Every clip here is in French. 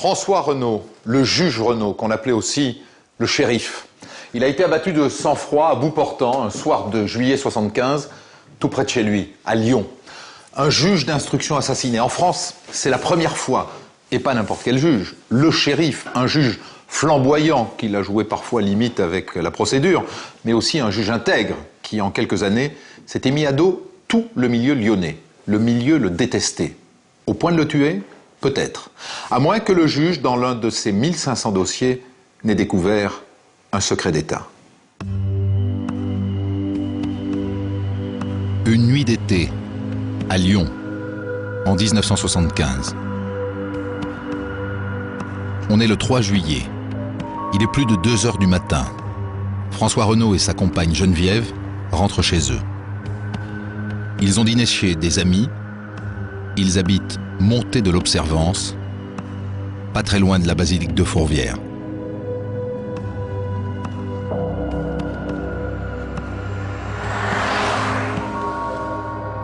François Renault, le juge Renault, qu'on appelait aussi le shérif. Il a été abattu de sang-froid à bout portant un soir de juillet 75, tout près de chez lui, à Lyon. Un juge d'instruction assassiné. En France, c'est la première fois, et pas n'importe quel juge. Le shérif, un juge flamboyant, qui l'a joué parfois limite avec la procédure, mais aussi un juge intègre, qui en quelques années s'était mis à dos tout le milieu lyonnais. Le milieu le détestait. Au point de le tuer ? Peut-être. À moins que le juge, dans l'un de ses 1500 dossiers, n'ait découvert un secret d'État. Une nuit d'été, à Lyon, en 1975. On est le 3 juillet. Il est plus de 2 heures du matin. François Renault et sa compagne Geneviève rentrent chez eux. Ils ont dîné chez des amis. Ils habitent Montée de l'Observance, pas très loin de la basilique de Fourvière.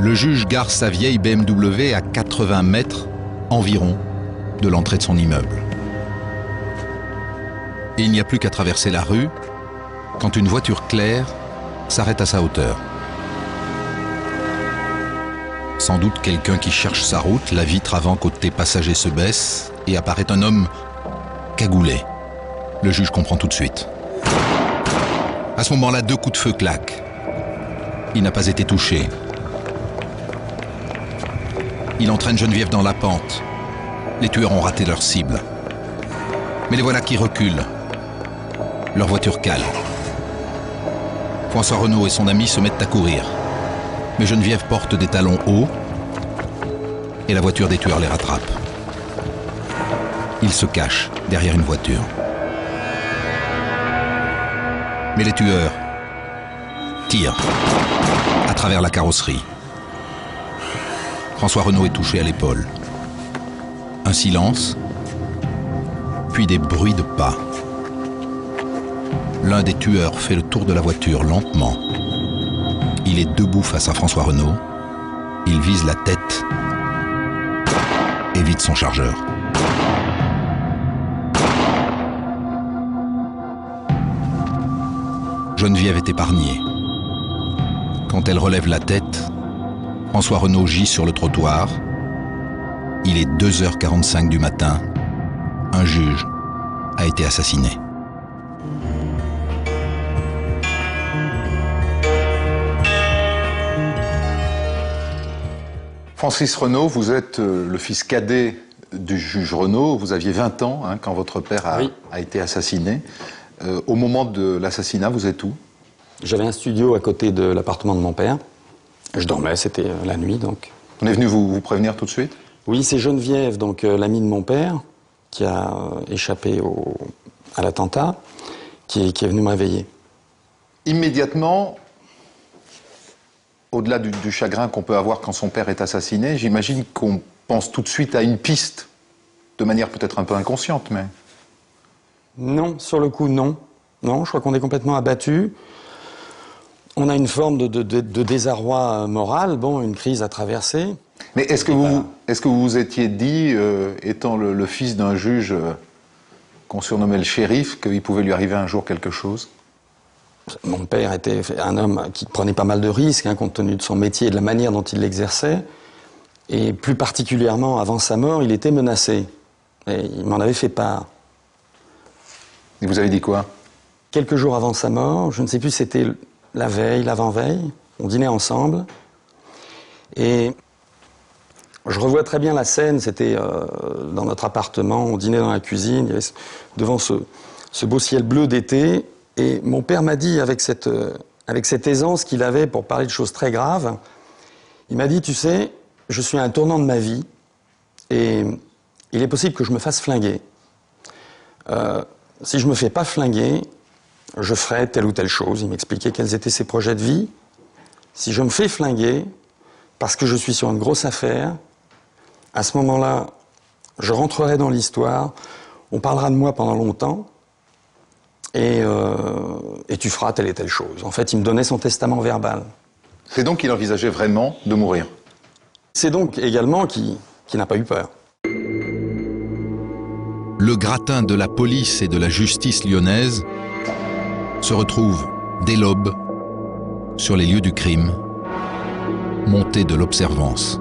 Le juge gare sa vieille BMW à 80 mètres environ de l'entrée de son immeuble. Et il n'y a plus qu'à traverser la rue quand une voiture claire s'arrête à sa hauteur. Sans doute quelqu'un qui cherche sa route, la vitre avant côté passager se baisse et apparaît un homme cagoulé. Le juge comprend tout de suite. À ce moment-là, 2 coups de feu claquent. Il n'a pas été touché. Il entraîne Geneviève dans la pente. Les tueurs ont raté leur cible. Mais les voilà qui reculent. Leur voiture cale. François Renault et son ami se mettent à courir. Mais Geneviève porte des talons hauts et la voiture des tueurs les rattrape. Ils se cachent derrière une voiture. Mais les tueurs tirent à travers la carrosserie. François Renault est touché à l'épaule. Un silence, puis des bruits de pas. L'un des tueurs fait le tour de la voiture lentement. Il est debout face à François Renault. Il vise la tête et vide son chargeur. Geneviève est épargnée. Quand elle relève la tête, François Renault gît sur le trottoir. Il est 2h45 du matin. Un juge a été assassiné. Francis Renault, vous êtes le fils cadet du juge Renault. Vous aviez 20 ans quand votre père a été assassiné. Au moment de l'assassinat, vous êtes où ? J'avais un studio à côté de l'appartement de mon père. Je dormais, c'était la nuit donc. On est venu vous prévenir tout de suite ? Oui, c'est Geneviève, donc l'amie de mon père, qui a échappé à l'attentat, qui est venue me réveiller. Immédiatement, au-delà du chagrin qu'on peut avoir quand son père est assassiné, j'imagine qu'on pense tout de suite à une piste, de manière peut-être un peu inconsciente, mais... Non, sur le coup, non. Non, je crois qu'on est complètement abattu. On a une forme de désarroi moral, une crise à traverser. Mais est-ce que vous vous étiez dit, étant le fils d'un juge qu'on surnommait le shérif, qu'il pouvait lui arriver un jour quelque chose ? Mon père était un homme qui prenait pas mal de risques, compte tenu de son métier et de la manière dont il l'exerçait. Et plus particulièrement, avant sa mort, il était menacé. Et il m'en avait fait part. Et vous avez dit quoi ? Quelques jours avant sa mort, je ne sais plus si c'était la veille, l'avant-veille, on dînait ensemble. Et je revois très bien la scène, c'était dans notre appartement, on dînait dans la cuisine, il y avait devant ce beau ciel bleu d'été. Et mon père m'a dit, avec cette aisance qu'il avait pour parler de choses très graves, il m'a dit, tu sais, je suis à un tournant de ma vie et il est possible que je me fasse flinguer. Si je me fais pas flinguer, je ferai telle ou telle chose. Il m'expliquait quels étaient ses projets de vie. Si je me fais flinguer, parce que je suis sur une grosse affaire, à ce moment-là, je rentrerai dans l'histoire, on parlera de moi pendant longtemps, et tu feras telle et telle chose. En fait, il me donnait son testament verbal. C'est donc qu'il envisageait vraiment de mourir. C'est donc également qu'il n'a pas eu peur. le gratin de la police et de la justice lyonnaise se retrouve dès l'aube sur les lieux du crime, montée de l'Observance.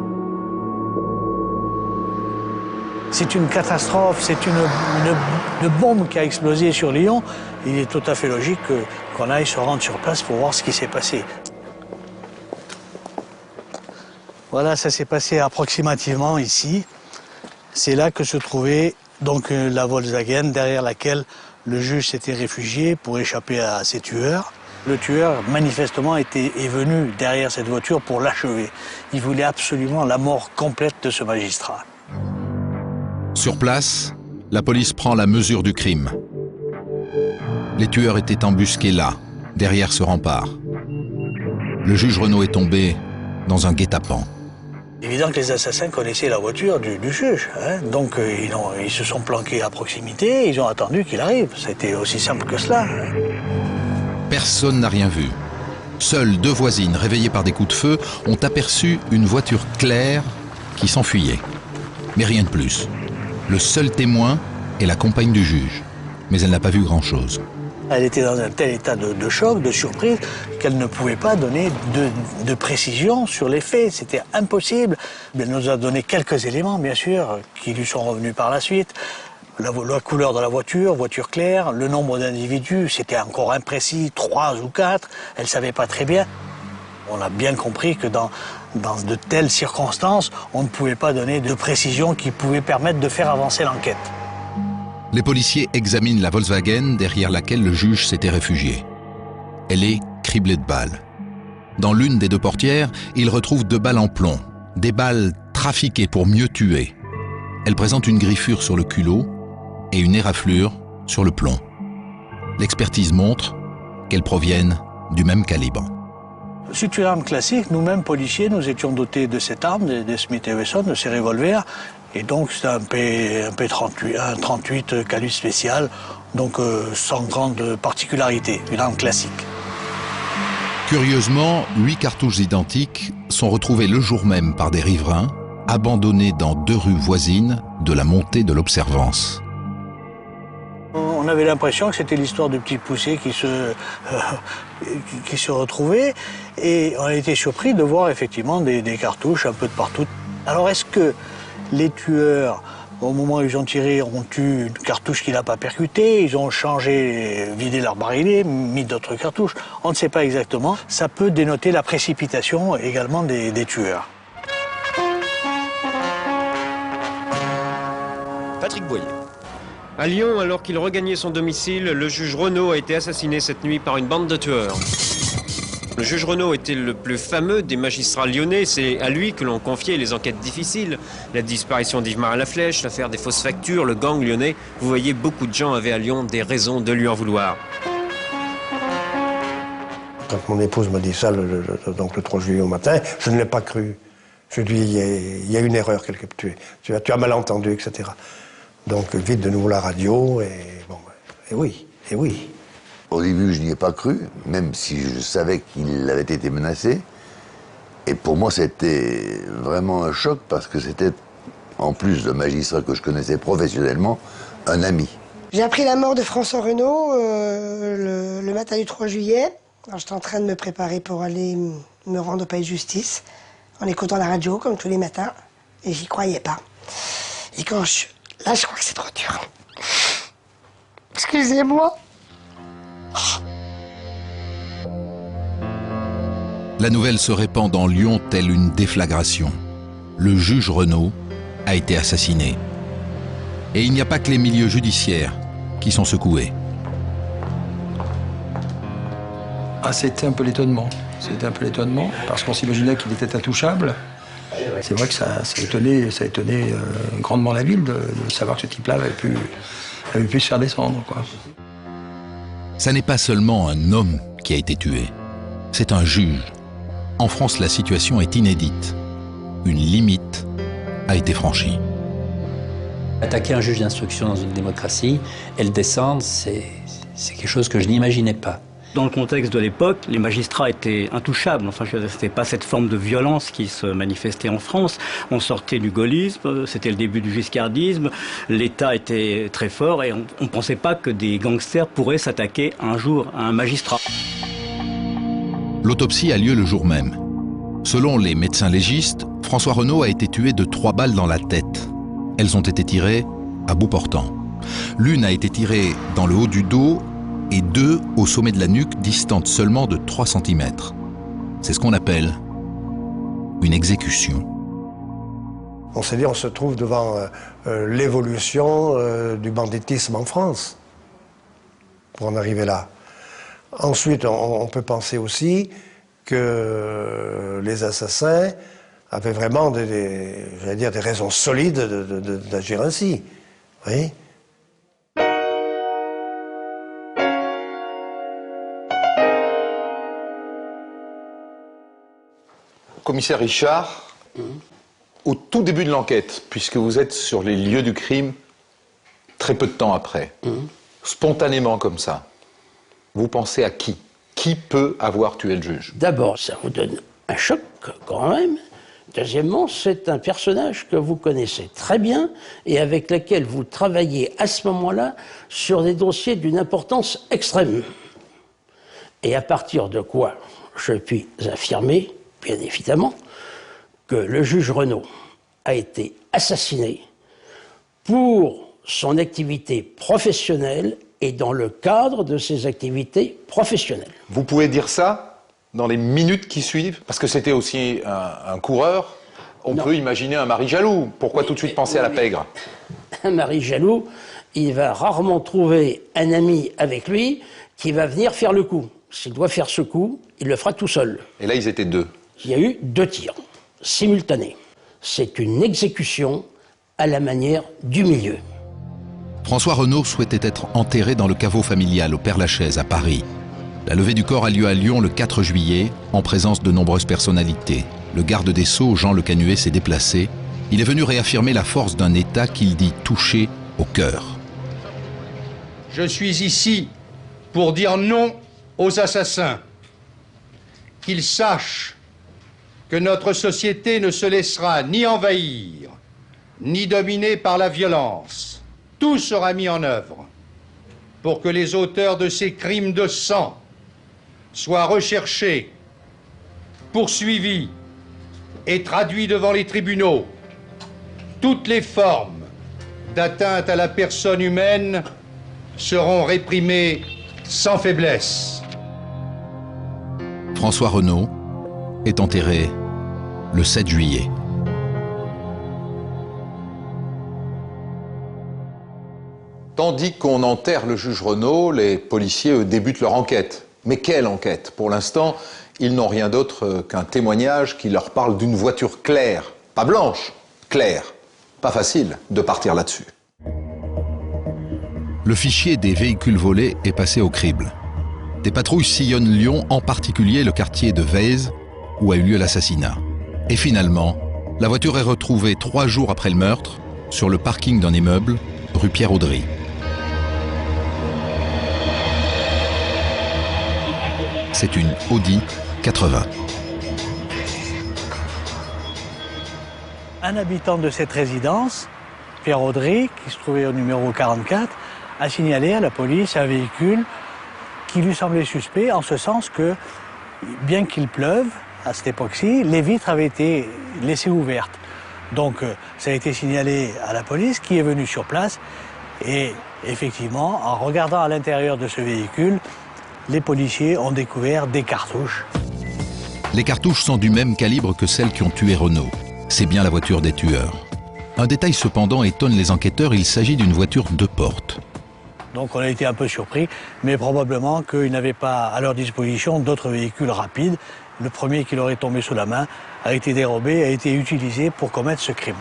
C'est une catastrophe, c'est une bombe qui a explosé sur Lyon. Il est tout à fait logique qu'on aille se rendre sur place pour voir ce qui s'est passé. Voilà, ça s'est passé approximativement ici. C'est là que se trouvait donc la Volkswagen derrière laquelle le juge s'était réfugié pour échapper à ses tueurs. Le tueur, manifestement, est venu derrière cette voiture pour l'achever. Il voulait absolument la mort complète de ce magistrat. Sur place, la police prend la mesure du crime. Les tueurs étaient embusqués là, derrière ce rempart. Le juge Renaud est tombé dans un guet-apens. Évident que les assassins connaissaient la voiture du juge, hein. Donc ils se sont planqués à proximité, ils ont attendu qu'il arrive. C'était aussi simple que cela, hein. Personne n'a rien vu. Seules deux voisines, réveillées par des coups de feu, ont aperçu une voiture claire qui s'enfuyait. Mais rien de plus. Le seul témoin est la compagne du juge, mais elle n'a pas vu grand-chose. Elle était dans un tel état de choc, de surprise, qu'elle ne pouvait pas donner de précision sur les faits. C'était impossible. Elle nous a donné quelques éléments, bien sûr, qui lui sont revenus par la suite. La couleur de la voiture, voiture claire, le nombre d'individus, c'était encore imprécis, 3 ou 4, elle ne savait pas très bien. On a bien compris que dans de telles circonstances, on ne pouvait pas donner de précision qui pouvait permettre de faire avancer l'enquête. Les policiers examinent la Volkswagen derrière laquelle le juge s'était réfugié. Elle est criblée de balles. Dans l'une des deux portières, ils retrouvent 2 balles en plomb, des balles trafiquées pour mieux tuer. Elles présentent une griffure sur le culot et une éraflure sur le plomb. L'expertise montre qu'elles proviennent du même calibre. C'est une arme classique. Nous-mêmes, policiers, nous étions dotés de cette arme, des Smith & Wesson, de ces revolvers. Et donc, c'est un P38, un 38 calibre spécial, donc sans grande particularité, une arme classique. Curieusement, 8 cartouches identiques sont retrouvées le jour même par des riverains, abandonnés dans 2 rues voisines de la montée de l'Observance. On avait l'impression que c'était l'histoire de petits poussés qui se retrouvaient. Et on a été surpris de voir effectivement des cartouches un peu de partout. Alors est-ce que les tueurs, au moment où ils ont tiré, ont eu une cartouche qui n'a pas percuté, ils ont changé, vidé leur barillet, mis d'autres cartouches? On ne sait pas exactement. Ça peut dénoter la précipitation également des tueurs. Patrick Boyer. À Lyon, alors qu'il regagnait son domicile, le juge Renaud a été assassiné cette nuit par une bande de tueurs. Le juge Renaud était le plus fameux des magistrats lyonnais. C'est à lui que l'on confiait les enquêtes difficiles. La disparition d'Yves-Marie Laflèche, l'affaire des fausses factures, le gang lyonnais. Vous voyez, beaucoup de gens avaient à Lyon des raisons de lui en vouloir. Quand mon épouse m'a dit ça, donc le 3 juillet au matin, je ne l'ai pas cru. Je lui ai dit, il y a une erreur quelque part. Tu as mal entendu, etc. Donc vite de nouveau la radio, et bon, et oui. Au début, je n'y ai pas cru, même si je savais qu'il avait été menacé. Et pour moi, c'était vraiment un choc, parce que c'était, en plus de magistrat que je connaissais professionnellement, un ami. J'ai appris la mort de François Renaud le matin du 3 juillet. J'étais en train de me préparer pour aller me rendre au palais de justice, en écoutant la radio, comme tous les matins, et j'y croyais pas. Et quand là, je crois que c'est trop dur. Excusez-moi. La nouvelle se répand dans Lyon telle une déflagration. Le juge Renaud a été assassiné. Et il n'y a pas que les milieux judiciaires qui sont secoués. Ah, c'était un peu l'étonnement. C'était un peu l'étonnement, parce qu'on s'imaginait qu'il était intouchable. C'est vrai que ça a étonné grandement la ville de savoir que ce type-là avait pu se faire descendre, quoi. Ça n'est pas seulement un homme qui a été tué, c'est un juge. En France, la situation est inédite. Une limite a été franchie. Attaquer un juge d'instruction dans une démocratie et le descendre, c'est quelque chose que je n'imaginais pas. Dans le contexte de l'époque, les magistrats étaient intouchables. Enfin, c'était pas cette forme de violence qui se manifestait en France. On sortait du gaullisme, c'était le début du giscardisme. L'État était très fort et on ne pensait pas que des gangsters pourraient s'attaquer un jour à un magistrat. L'autopsie a lieu le jour même. Selon les médecins légistes, François Renault a été tué de 3 balles dans la tête. Elles ont été tirées à bout portant. L'une a été tirée dans le haut du dos et 2 au sommet de la nuque, distantes seulement de 3 cm. C'est ce qu'on appelle une exécution. On s'est dit, on se trouve devant l'évolution du banditisme en France, pour en arriver là. Ensuite, on peut penser aussi que les assassins avaient vraiment des raisons solides d'agir ainsi. Oui. Commissaire Richard, au tout début de l'enquête, puisque vous êtes sur les lieux du crime très peu de temps après, spontanément comme ça, vous pensez à qui? Qui peut avoir tué le juge? D'abord, ça vous donne un choc quand même. Deuxièmement, c'est un personnage que vous connaissez très bien et avec lequel vous travaillez à ce moment-là sur des dossiers d'une importance extrême. Et à partir de quoi je puis affirmer, bien évidemment, que le juge Renault a été assassiné pour son activité professionnelle et dans le cadre de ses activités professionnelles. Vous pouvez dire ça dans les minutes qui suivent? Parce que c'était aussi un coureur. On peut imaginer un mari jaloux. Pourquoi tout de suite penser à la pègre? Un mari jaloux, il va rarement trouver un ami avec lui qui va venir faire le coup. S'il doit faire ce coup, il le fera tout seul. Et là, ils étaient 2. Il y a eu 2 tirs simultanés. C'est une exécution à la manière du milieu. François Renault souhaitait être enterré dans le caveau familial au Père-Lachaise à Paris. La levée du corps a lieu à Lyon le 4 juillet, en présence de nombreuses personnalités. Le garde des Sceaux, Jean Le Canuet, s'est déplacé. Il est venu réaffirmer la force d'un État qu'il dit touché au cœur. Je suis ici pour dire non aux assassins. Qu'ils sachent que notre société ne se laissera ni envahir, ni dominer par la violence. Tout sera mis en œuvre pour que les auteurs de ces crimes de sang soient recherchés, poursuivis et traduits devant les tribunaux. Toutes les formes d'atteinte à la personne humaine seront réprimées sans faiblesse. François Renault est enterré le 7 juillet. Tandis qu'on enterre le juge Renault, les policiers, eux, débutent leur enquête. Mais quelle enquête? Pour l'instant, ils n'ont rien d'autre qu'un témoignage qui leur parle d'une voiture claire. Pas blanche, claire. Pas facile de partir là-dessus. Le fichier des véhicules volés est passé au crible. Des patrouilles sillonnent Lyon, en particulier le quartier de Vèze, où a eu lieu l'assassinat. Et finalement, la voiture est retrouvée 3 jours après le meurtre, sur le parking d'un immeuble, rue Pierre-Audry. C'est une Audi 80. Un habitant de cette résidence, Pierre Audry, qui se trouvait au numéro 44, a signalé à la police un véhicule qui lui semblait suspect, en ce sens que, bien qu'il pleuve, à cette époque-ci, les vitres avaient été laissées ouvertes. Donc ça a été signalé à la police qui est venue sur place et effectivement, en regardant à l'intérieur de ce véhicule, les policiers ont découvert des cartouches. Les cartouches sont du même calibre que celles qui ont tué Renault. C'est bien la voiture des tueurs. Un détail cependant étonne les enquêteurs, il s'agit d'une voiture 2 portes. Donc on a été un peu surpris, mais probablement qu'ils n'avaient pas à leur disposition d'autres véhicules rapides. Le premier qui leur est tombé sous la main a été dérobé, a été utilisé pour commettre ce crime.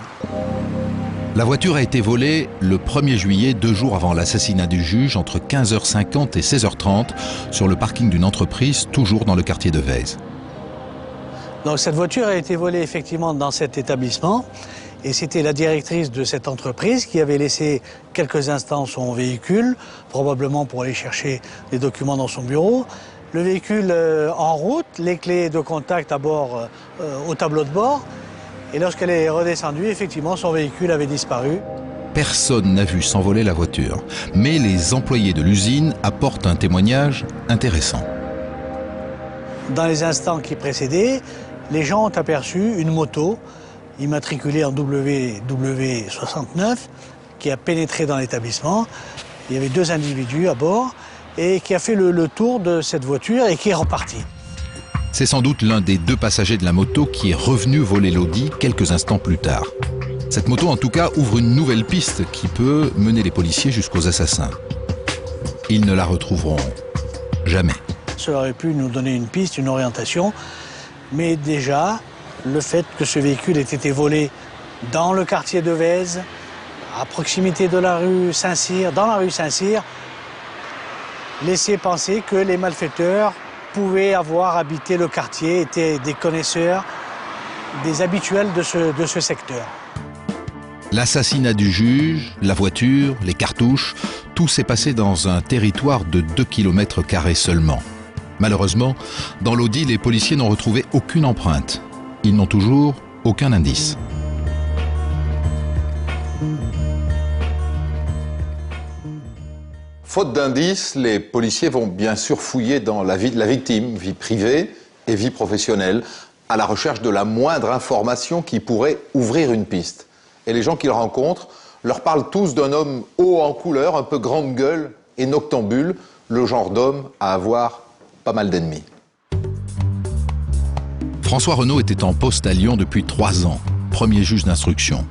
La voiture a été volée le 1er juillet, 2 jours avant l'assassinat du juge, entre 15h50 et 16h30, sur le parking d'une entreprise, toujours dans le quartier de Vèze. Donc cette voiture a été volée effectivement dans cet établissement, et c'était la directrice de cette entreprise qui avait laissé quelques instants son véhicule, probablement pour aller chercher des documents dans son bureau. Le véhicule en route, les clés de contact à bord au tableau de bord. Et lorsqu'elle est redescendue, effectivement, son véhicule avait disparu. Personne n'a vu s'envoler la voiture, mais les employés de l'usine apportent un témoignage intéressant. Dans les instants qui précédaient, les gens ont aperçu une moto immatriculée en WW69 qui a pénétré dans l'établissement. Il y avait 2 individus à bord et qui a fait le tour de cette voiture et qui est reparti. C'est sans doute l'un des 2 passagers de la moto qui est revenu voler l'Audi quelques instants plus tard. Cette moto, en tout cas, ouvre une nouvelle piste qui peut mener les policiers jusqu'aux assassins. Ils ne la retrouveront jamais. Ça aurait pu nous donner une piste, une orientation, mais déjà, le fait que ce véhicule ait été volé dans le quartier de Vèze, à proximité de la rue Saint-Cyr, dans la rue Saint-Cyr, laissait penser que les malfaiteurs pouvaient avoir habité le quartier, étaient des connaisseurs, des habituels de ce secteur. L'assassinat du juge, la voiture, les cartouches, tout s'est passé dans un territoire de 2 km² seulement. Malheureusement, dans l'Audi, les policiers n'ont retrouvé aucune empreinte. Ils n'ont toujours aucun indice. Faute d'indices, les policiers vont bien sûr fouiller dans la vie de la victime, vie privée et vie professionnelle, à la recherche de la moindre information qui pourrait ouvrir une piste. Et les gens qu'ils rencontrent leur parlent tous d'un homme haut en couleur, un peu grande gueule et noctambule, le genre d'homme à avoir pas mal d'ennemis. François Renaud était en poste à Lyon depuis 3 ans, premier juge d'instruction.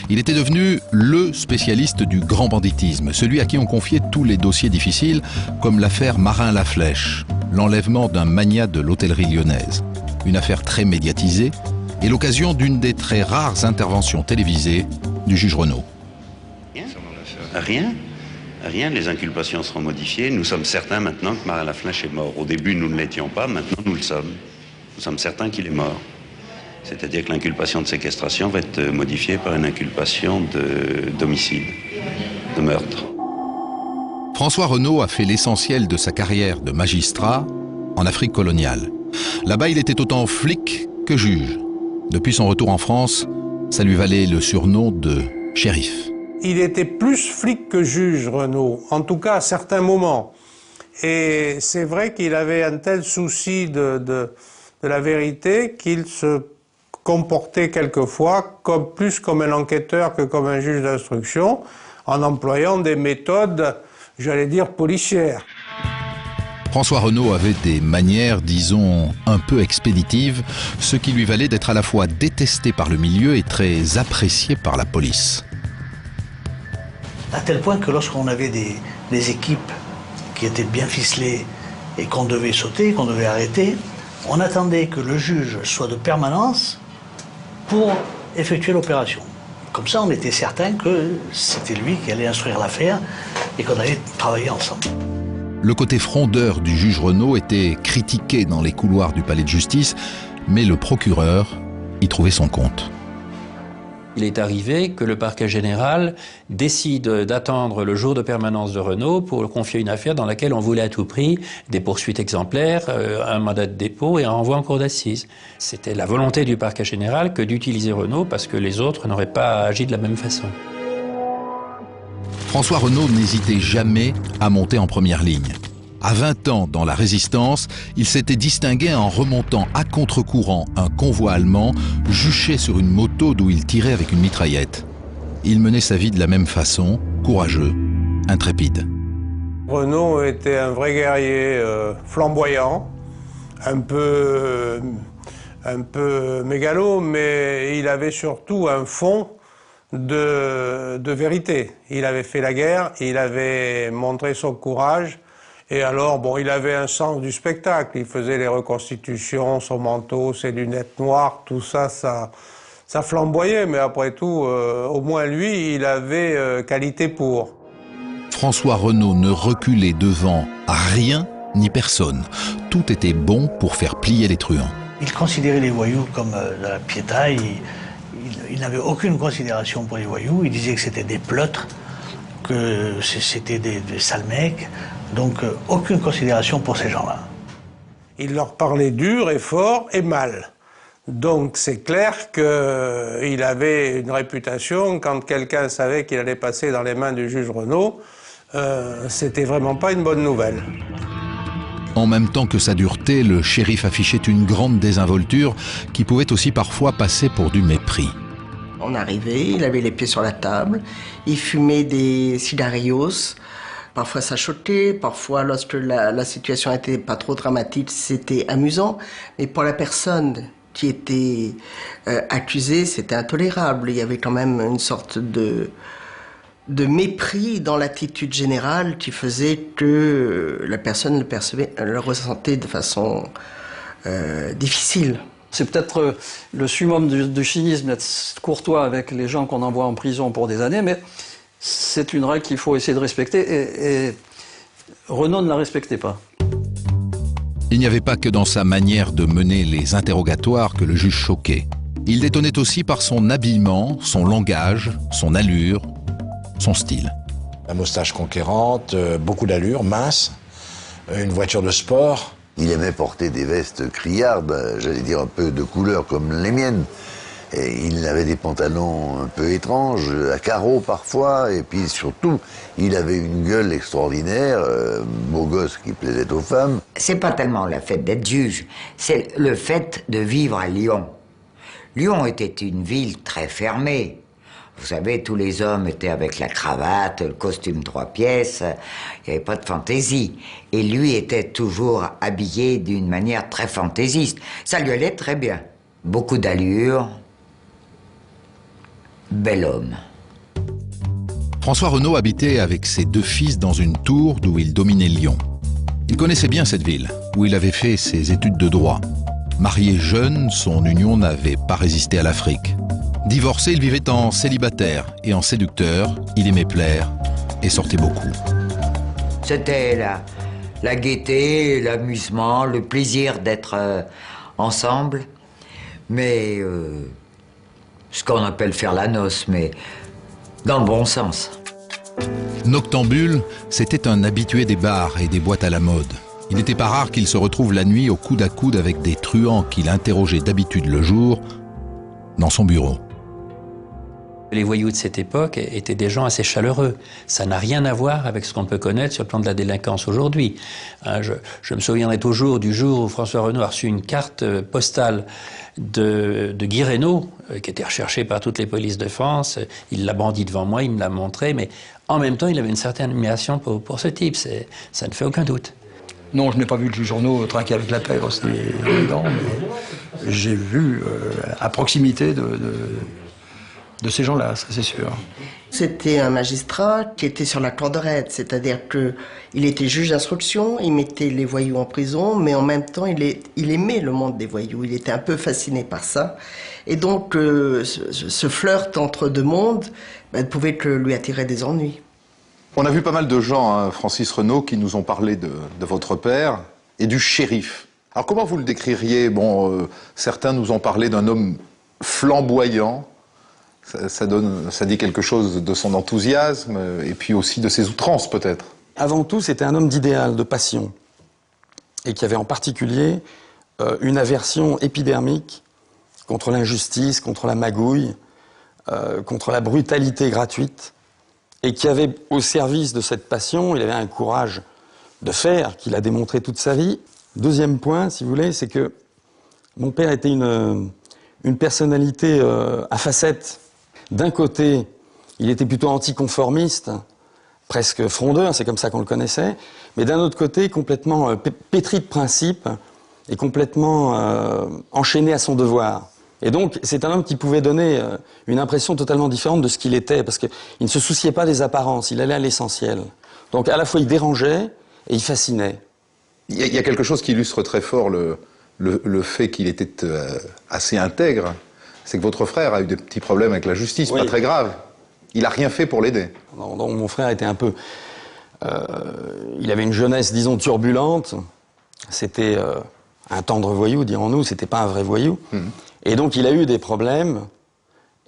Il était devenu le spécialiste du grand banditisme, celui à qui on confiait tous les dossiers difficiles, comme l'affaire Marin-Laflèche, l'enlèvement d'un magnat de l'hôtellerie lyonnaise. Une affaire très médiatisée et l'occasion d'une des très rares interventions télévisées du juge Renaud. Rien, les inculpations seront modifiées. Nous sommes certains maintenant que Marin-Laflèche est mort. Au début, nous ne l'étions pas, maintenant nous le sommes. Nous sommes certains qu'il est mort. C'est-à-dire que l'inculpation de séquestration va être modifiée par une inculpation d'homicide, de meurtre. François Renaud a fait l'essentiel de sa carrière de magistrat en Afrique coloniale. Là-bas, il était autant flic que juge. Depuis son retour en France, ça lui valait le surnom de shérif. Il était plus flic que juge, Renaud, en tout cas à certains moments. Et c'est vrai qu'il avait un tel souci de la vérité qu'il se comportait quelquefois plus comme un enquêteur que comme un juge d'instruction, en employant des méthodes, j'allais dire, policières. François Renaud avait des manières, disons, un peu expéditives, ce qui lui valait d'être à la fois détesté par le milieu et très apprécié par la police. À tel point que lorsqu'on avait des équipes qui étaient bien ficelées et qu'on devait sauter, qu'on devait arrêter, on attendait que le juge soit de permanence pour effectuer l'opération. Comme ça, on était certain que c'était lui qui allait instruire l'affaire et qu'on allait travailler ensemble. Le côté frondeur du juge Renaud était critiqué dans les couloirs du palais de justice, mais le procureur y trouvait son compte. Il est arrivé que le parquet général décide d'attendre le jour de permanence de Renaud pour confier une affaire dans laquelle on voulait à tout prix des poursuites exemplaires, un mandat de dépôt et un renvoi en cour d'assises. C'était la volonté du parquet général que d'utiliser Renaud parce que les autres n'auraient pas agi de la même façon. François Renaud n'hésitait jamais à monter en première ligne. À 20 ans dans la Résistance, il s'était distingué en remontant à contre-courant un convoi allemand juché sur une moto d'où il tirait avec une mitraillette. Il menait sa vie de la même façon, courageux, intrépide. Renaud était un vrai guerrier flamboyant, un peu mégalo, mais il avait surtout un fond de vérité. Il avait fait la guerre, il avait montré son courage. Et alors, bon, il avait un sens du spectacle. Il faisait les reconstitutions, son manteau, ses lunettes noires, tout ça, ça flamboyait. Mais après tout, au moins lui, il avait qualité pour. François Renaud ne reculait devant rien ni personne. Tout était bon pour faire plier les truands. Il considérait les voyous comme de la piéta. Il n'avait aucune considération pour les voyous. Il disait que c'était des pleutres, que c'était des sales mecs. Donc, aucune considération pour ces gens-là. il leur parlait dur et fort et mal. Donc c'est clair qu'il avait une réputation, quand quelqu'un savait qu'il allait passer dans les mains du juge Renaud, c'était vraiment pas une bonne nouvelle. En même temps que sa dureté, le shérif affichait une grande désinvolture qui pouvait aussi parfois passer pour du mépris. On arrivait, il avait les pieds sur la table, il fumait des cigarios, parfois ça choquait, parfois lorsque la situation n'était pas trop dramatique, c'était amusant, mais pour la personne qui était accusée, c'était intolérable. Il y avait quand même une sorte de mépris dans l'attitude générale qui faisait que la personne le ressentait de façon difficile. C'est peut-être le summum du chiisme d'être courtois avec les gens qu'on envoie en prison pour des années, mais c'est une règle qu'il faut essayer de respecter et Renaud ne la respectait pas. Il n'y avait pas que dans sa manière de mener les interrogatoires que le juge choquait. Il détonnait aussi par son habillement, son langage, son allure, son style. La moustache conquérante, beaucoup d'allure, mince, une voiture de sport. Il aimait porter des vestes criardes, j'allais dire un peu de couleur comme les miennes. Et il avait des pantalons un peu étranges, à carreaux parfois, et puis surtout, il avait une gueule extraordinaire, beau gosse qui plaisait aux femmes. C'est pas tellement le fait d'être juge, c'est le fait de vivre à Lyon. Lyon était une ville très fermée. Vous savez, tous les hommes étaient avec la cravate, le costume 3 pièces, il n'y avait pas de fantaisie. Et lui était toujours habillé d'une manière très fantaisiste. Ça lui allait très bien. Beaucoup d'allure. Bel homme. François Renaud habitait avec ses 2 fils dans une tour d'où il dominait Lyon. Il connaissait bien cette ville, où il avait fait ses études de droit. Marié jeune, son union n'avait pas résisté à l'Afrique. Divorcé, il vivait en célibataire et en séducteur. Il aimait plaire et sortait beaucoup. C'était la gaieté, l'amusement, le plaisir d'être ensemble. Mais ce qu'on appelle faire la noce, mais dans le bon sens. Noctambule, c'était un habitué des bars et des boîtes à la mode. Il n'était pas rare qu'il se retrouve la nuit au coude à coude avec des truands qu'il interrogeait d'habitude le jour dans son bureau. Les voyous de cette époque étaient des gens assez chaleureux. Ça n'a rien à voir avec ce qu'on peut connaître sur le plan de la délinquance aujourd'hui. Je me souviendrai toujours du jour où François Renaud a reçu une carte postale de Guy Reynaud, qui était recherché par toutes les polices de France. Il l'a brandi devant moi, il me l'a montré, mais en même temps, il avait une certaine admiration pour ce type. Ça ne fait aucun doute. Non, je n'ai pas vu le juge Renaud trinquer avec la pègre, c'était évident, mais j'ai vu à proximité de ces gens-là, ça c'est sûr. C'était un magistrat qui était sur la corde raide, c'est-à-dire qu'il était juge d'instruction, il mettait les voyous en prison, mais en même temps, il aimait le monde des voyous, il était un peu fasciné par ça. Et donc, ce flirt entre 2 mondes ne pouvait que lui attirer des ennuis. On a vu pas mal de gens, hein, Francis Renaud, qui nous ont parlé de votre père et du shérif. Alors comment vous le décririez? Bon, certains nous ont parlé d'un homme flamboyant. Ça dit quelque chose de son enthousiasme et puis aussi de ses outrances peut-être. Avant tout, c'était un homme d'idéal, de passion, et qui avait en particulier une aversion épidermique contre l'injustice, contre la magouille, contre la brutalité gratuite, et qui avait au service de cette passion, il avait un courage de fer qu'il a démontré toute sa vie. Deuxième point, si vous voulez, c'est que mon père était une personnalité à facettes. D'un côté, il était plutôt anticonformiste, presque frondeur, c'est comme ça qu'on le connaissait, mais d'un autre côté, complètement pétri de principes et complètement enchaîné à son devoir. Et donc, c'est un homme qui pouvait donner une impression totalement différente de ce qu'il était, parce qu'il ne se souciait pas des apparences, il allait à l'essentiel. Donc, à la fois, il dérangeait et il fascinait. Il y a quelque chose qui illustre très fort le fait qu'il était assez intègre. C'est que votre frère a eu des petits problèmes avec la justice, oui. Pas très graves. Il n'a rien fait pour l'aider. Donc, mon frère était un peu... il avait une jeunesse, disons, turbulente. C'était un tendre voyou, dirons-nous. C'était pas un vrai voyou. Et donc, il a eu des problèmes.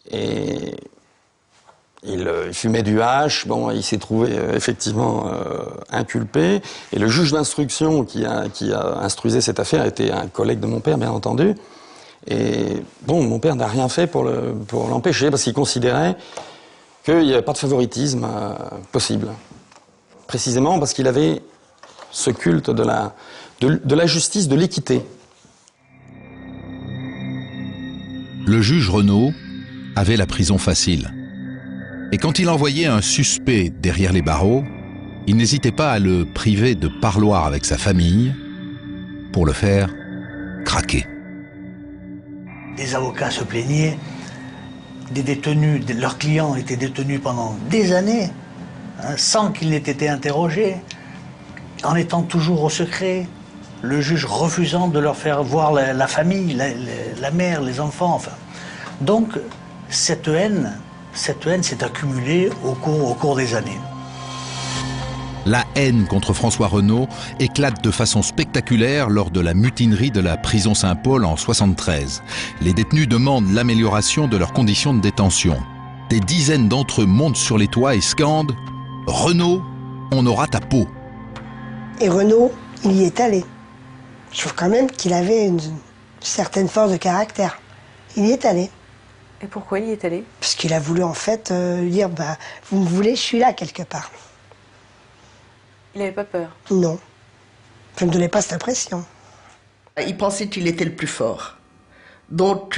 Et Il fumait du hache, bon, il s'est trouvé effectivement inculpé. Et le juge d'instruction qui a instruisé cette affaire était un collègue de mon père, bien entendu. Et bon, mon père n'a rien fait pour l'empêcher, parce qu'il considérait qu'il n'y avait pas de favoritisme possible. Précisément parce qu'il avait ce culte de la justice, de l'équité. Le juge Renaud avait la prison facile. Et quand il envoyait un suspect derrière les barreaux, il n'hésitait pas à le priver de parloir avec sa famille pour le faire craquer. Des avocats se plaignaient, des détenus, leurs clients étaient détenus pendant des années, sans qu'ils n'aient été interrogés, en étant toujours au secret, le juge refusant de leur faire voir la famille, la mère, les enfants, enfin. Donc, cette haine s'est accumulée au cours des années. La haine contre François Renaud éclate de façon spectaculaire lors de la mutinerie de la prison Saint-Paul en 1973. Les détenus demandent l'amélioration de leurs conditions de détention. Des dizaines d'entre eux montent sur les toits et scandent « Renaud, on aura ta peau ». Et Renaud, il y est allé. Je trouve quand même qu'il avait une certaine force de caractère. Il y est allé. Et pourquoi il y est allé? Parce qu'il a voulu en fait dire bah, vous me voulez, je suis là quelque part. Il n'avait pas peur? Non. Je ne donnais pas cette impression. Il pensait qu'il était le plus fort. Donc,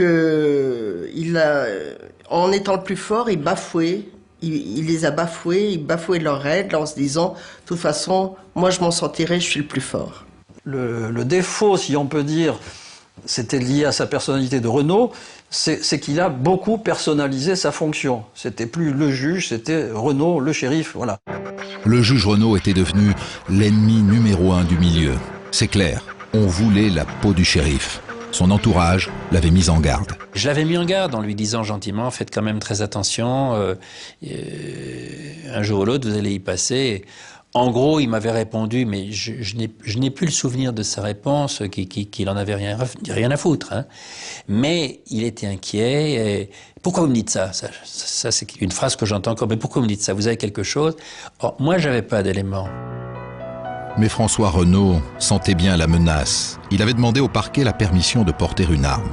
en étant le plus fort, il bafouait. Il les a bafoués, il bafouait leurs règles en se disant, de toute façon, moi je m'en sortirai, je suis le plus fort. Le défaut, si on peut dire, c'était lié à sa personnalité de Renaud, c'est qu'il a beaucoup personnalisé sa fonction. C'était plus le juge, c'était Renaud, le shérif, voilà. Le juge Renaud était devenu l'ennemi numéro 1 du milieu. C'est clair, on voulait la peau du shérif. Son entourage l'avait mis en garde. Je l'avais mis en garde en lui disant gentiment, faites quand même très attention, un jour ou l'autre vous allez y passer. En gros, il m'avait répondu, mais je n'ai plus le souvenir de sa réponse, qu'il en avait rien à foutre. Hein. Mais il était inquiet. Et pourquoi vous me dites ça, ça c'est une phrase que j'entends encore. Mais pourquoi vous me dites ça? Vous avez quelque chose? Or, moi, j'avais pas d'éléments. Mais François Renaud sentait bien la menace. Il avait demandé au parquet la permission de porter une arme.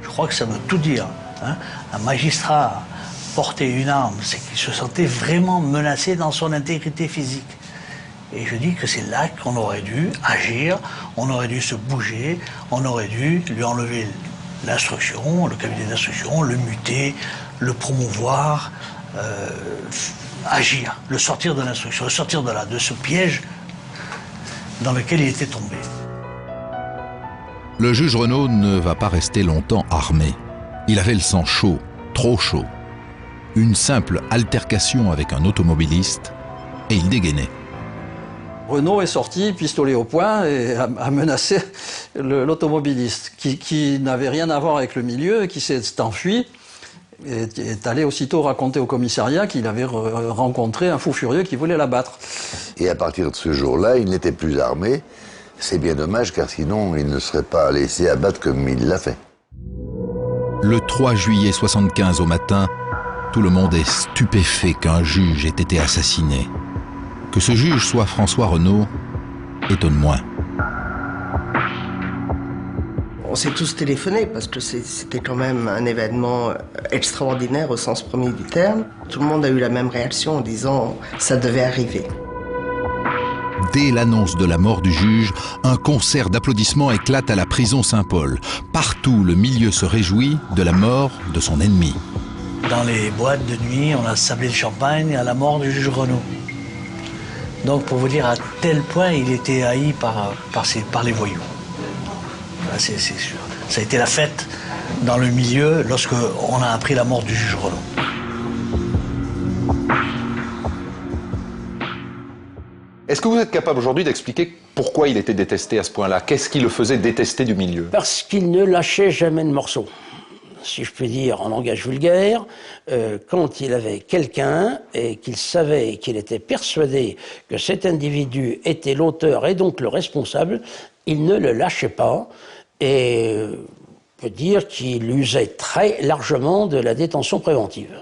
Je crois que ça veut tout dire. Hein. Un magistrat porter une arme, c'est qu'il se sentait vraiment menacé dans son intégrité physique. Et je dis que c'est là qu'on aurait dû agir, on aurait dû se bouger, on aurait dû lui enlever l'instruction, le cabinet d'instruction, le muter, le promouvoir, agir, le sortir de l'instruction, le sortir de ce piège dans lequel il était tombé. Le juge Renaud ne va pas rester longtemps armé. Il avait le sang chaud, trop chaud. Une simple altercation avec un automobiliste et il dégainait. Renaud est sorti, pistolet au poing, et a menacé l'automobiliste, qui n'avait rien à voir avec le milieu, qui s'est enfui, et est allé aussitôt raconter au commissariat qu'il avait rencontré un fou furieux qui voulait l'abattre. Et à partir de ce jour-là, il n'était plus armé. C'est bien dommage, car sinon, il ne serait pas laissé abattre comme il l'a fait. Le 3 juillet 1975 au matin, tout le monde est stupéfait qu'un juge ait été assassiné. Que ce juge soit François Renaud étonne moins. On s'est tous téléphoné parce que c'était quand même un événement extraordinaire au sens premier du terme. Tout le monde a eu la même réaction en disant « ça devait arriver ». Dès l'annonce de la mort du juge, un concert d'applaudissements éclate à la prison Saint-Paul. Partout, le milieu se réjouit de la mort de son ennemi. Dans les boîtes de nuit, on a sablé le champagne à la mort du juge Renaud. Donc pour vous dire à tel point il était haï par les voyous. C'est sûr. Ça a été la fête dans le milieu lorsqu'on a appris la mort du juge Renaud. Est-ce que vous êtes capable aujourd'hui d'expliquer pourquoi il était détesté à ce point-là? Qu'est-ce qui le faisait détester du milieu? Parce qu'il ne lâchait jamais de morceaux. Si je puis dire en langage vulgaire, quand il avait quelqu'un et qu'il savait et qu'il était persuadé que cet individu était l'auteur et donc le responsable, il ne le lâchait pas et on peut dire qu'il usait très largement de la détention préventive.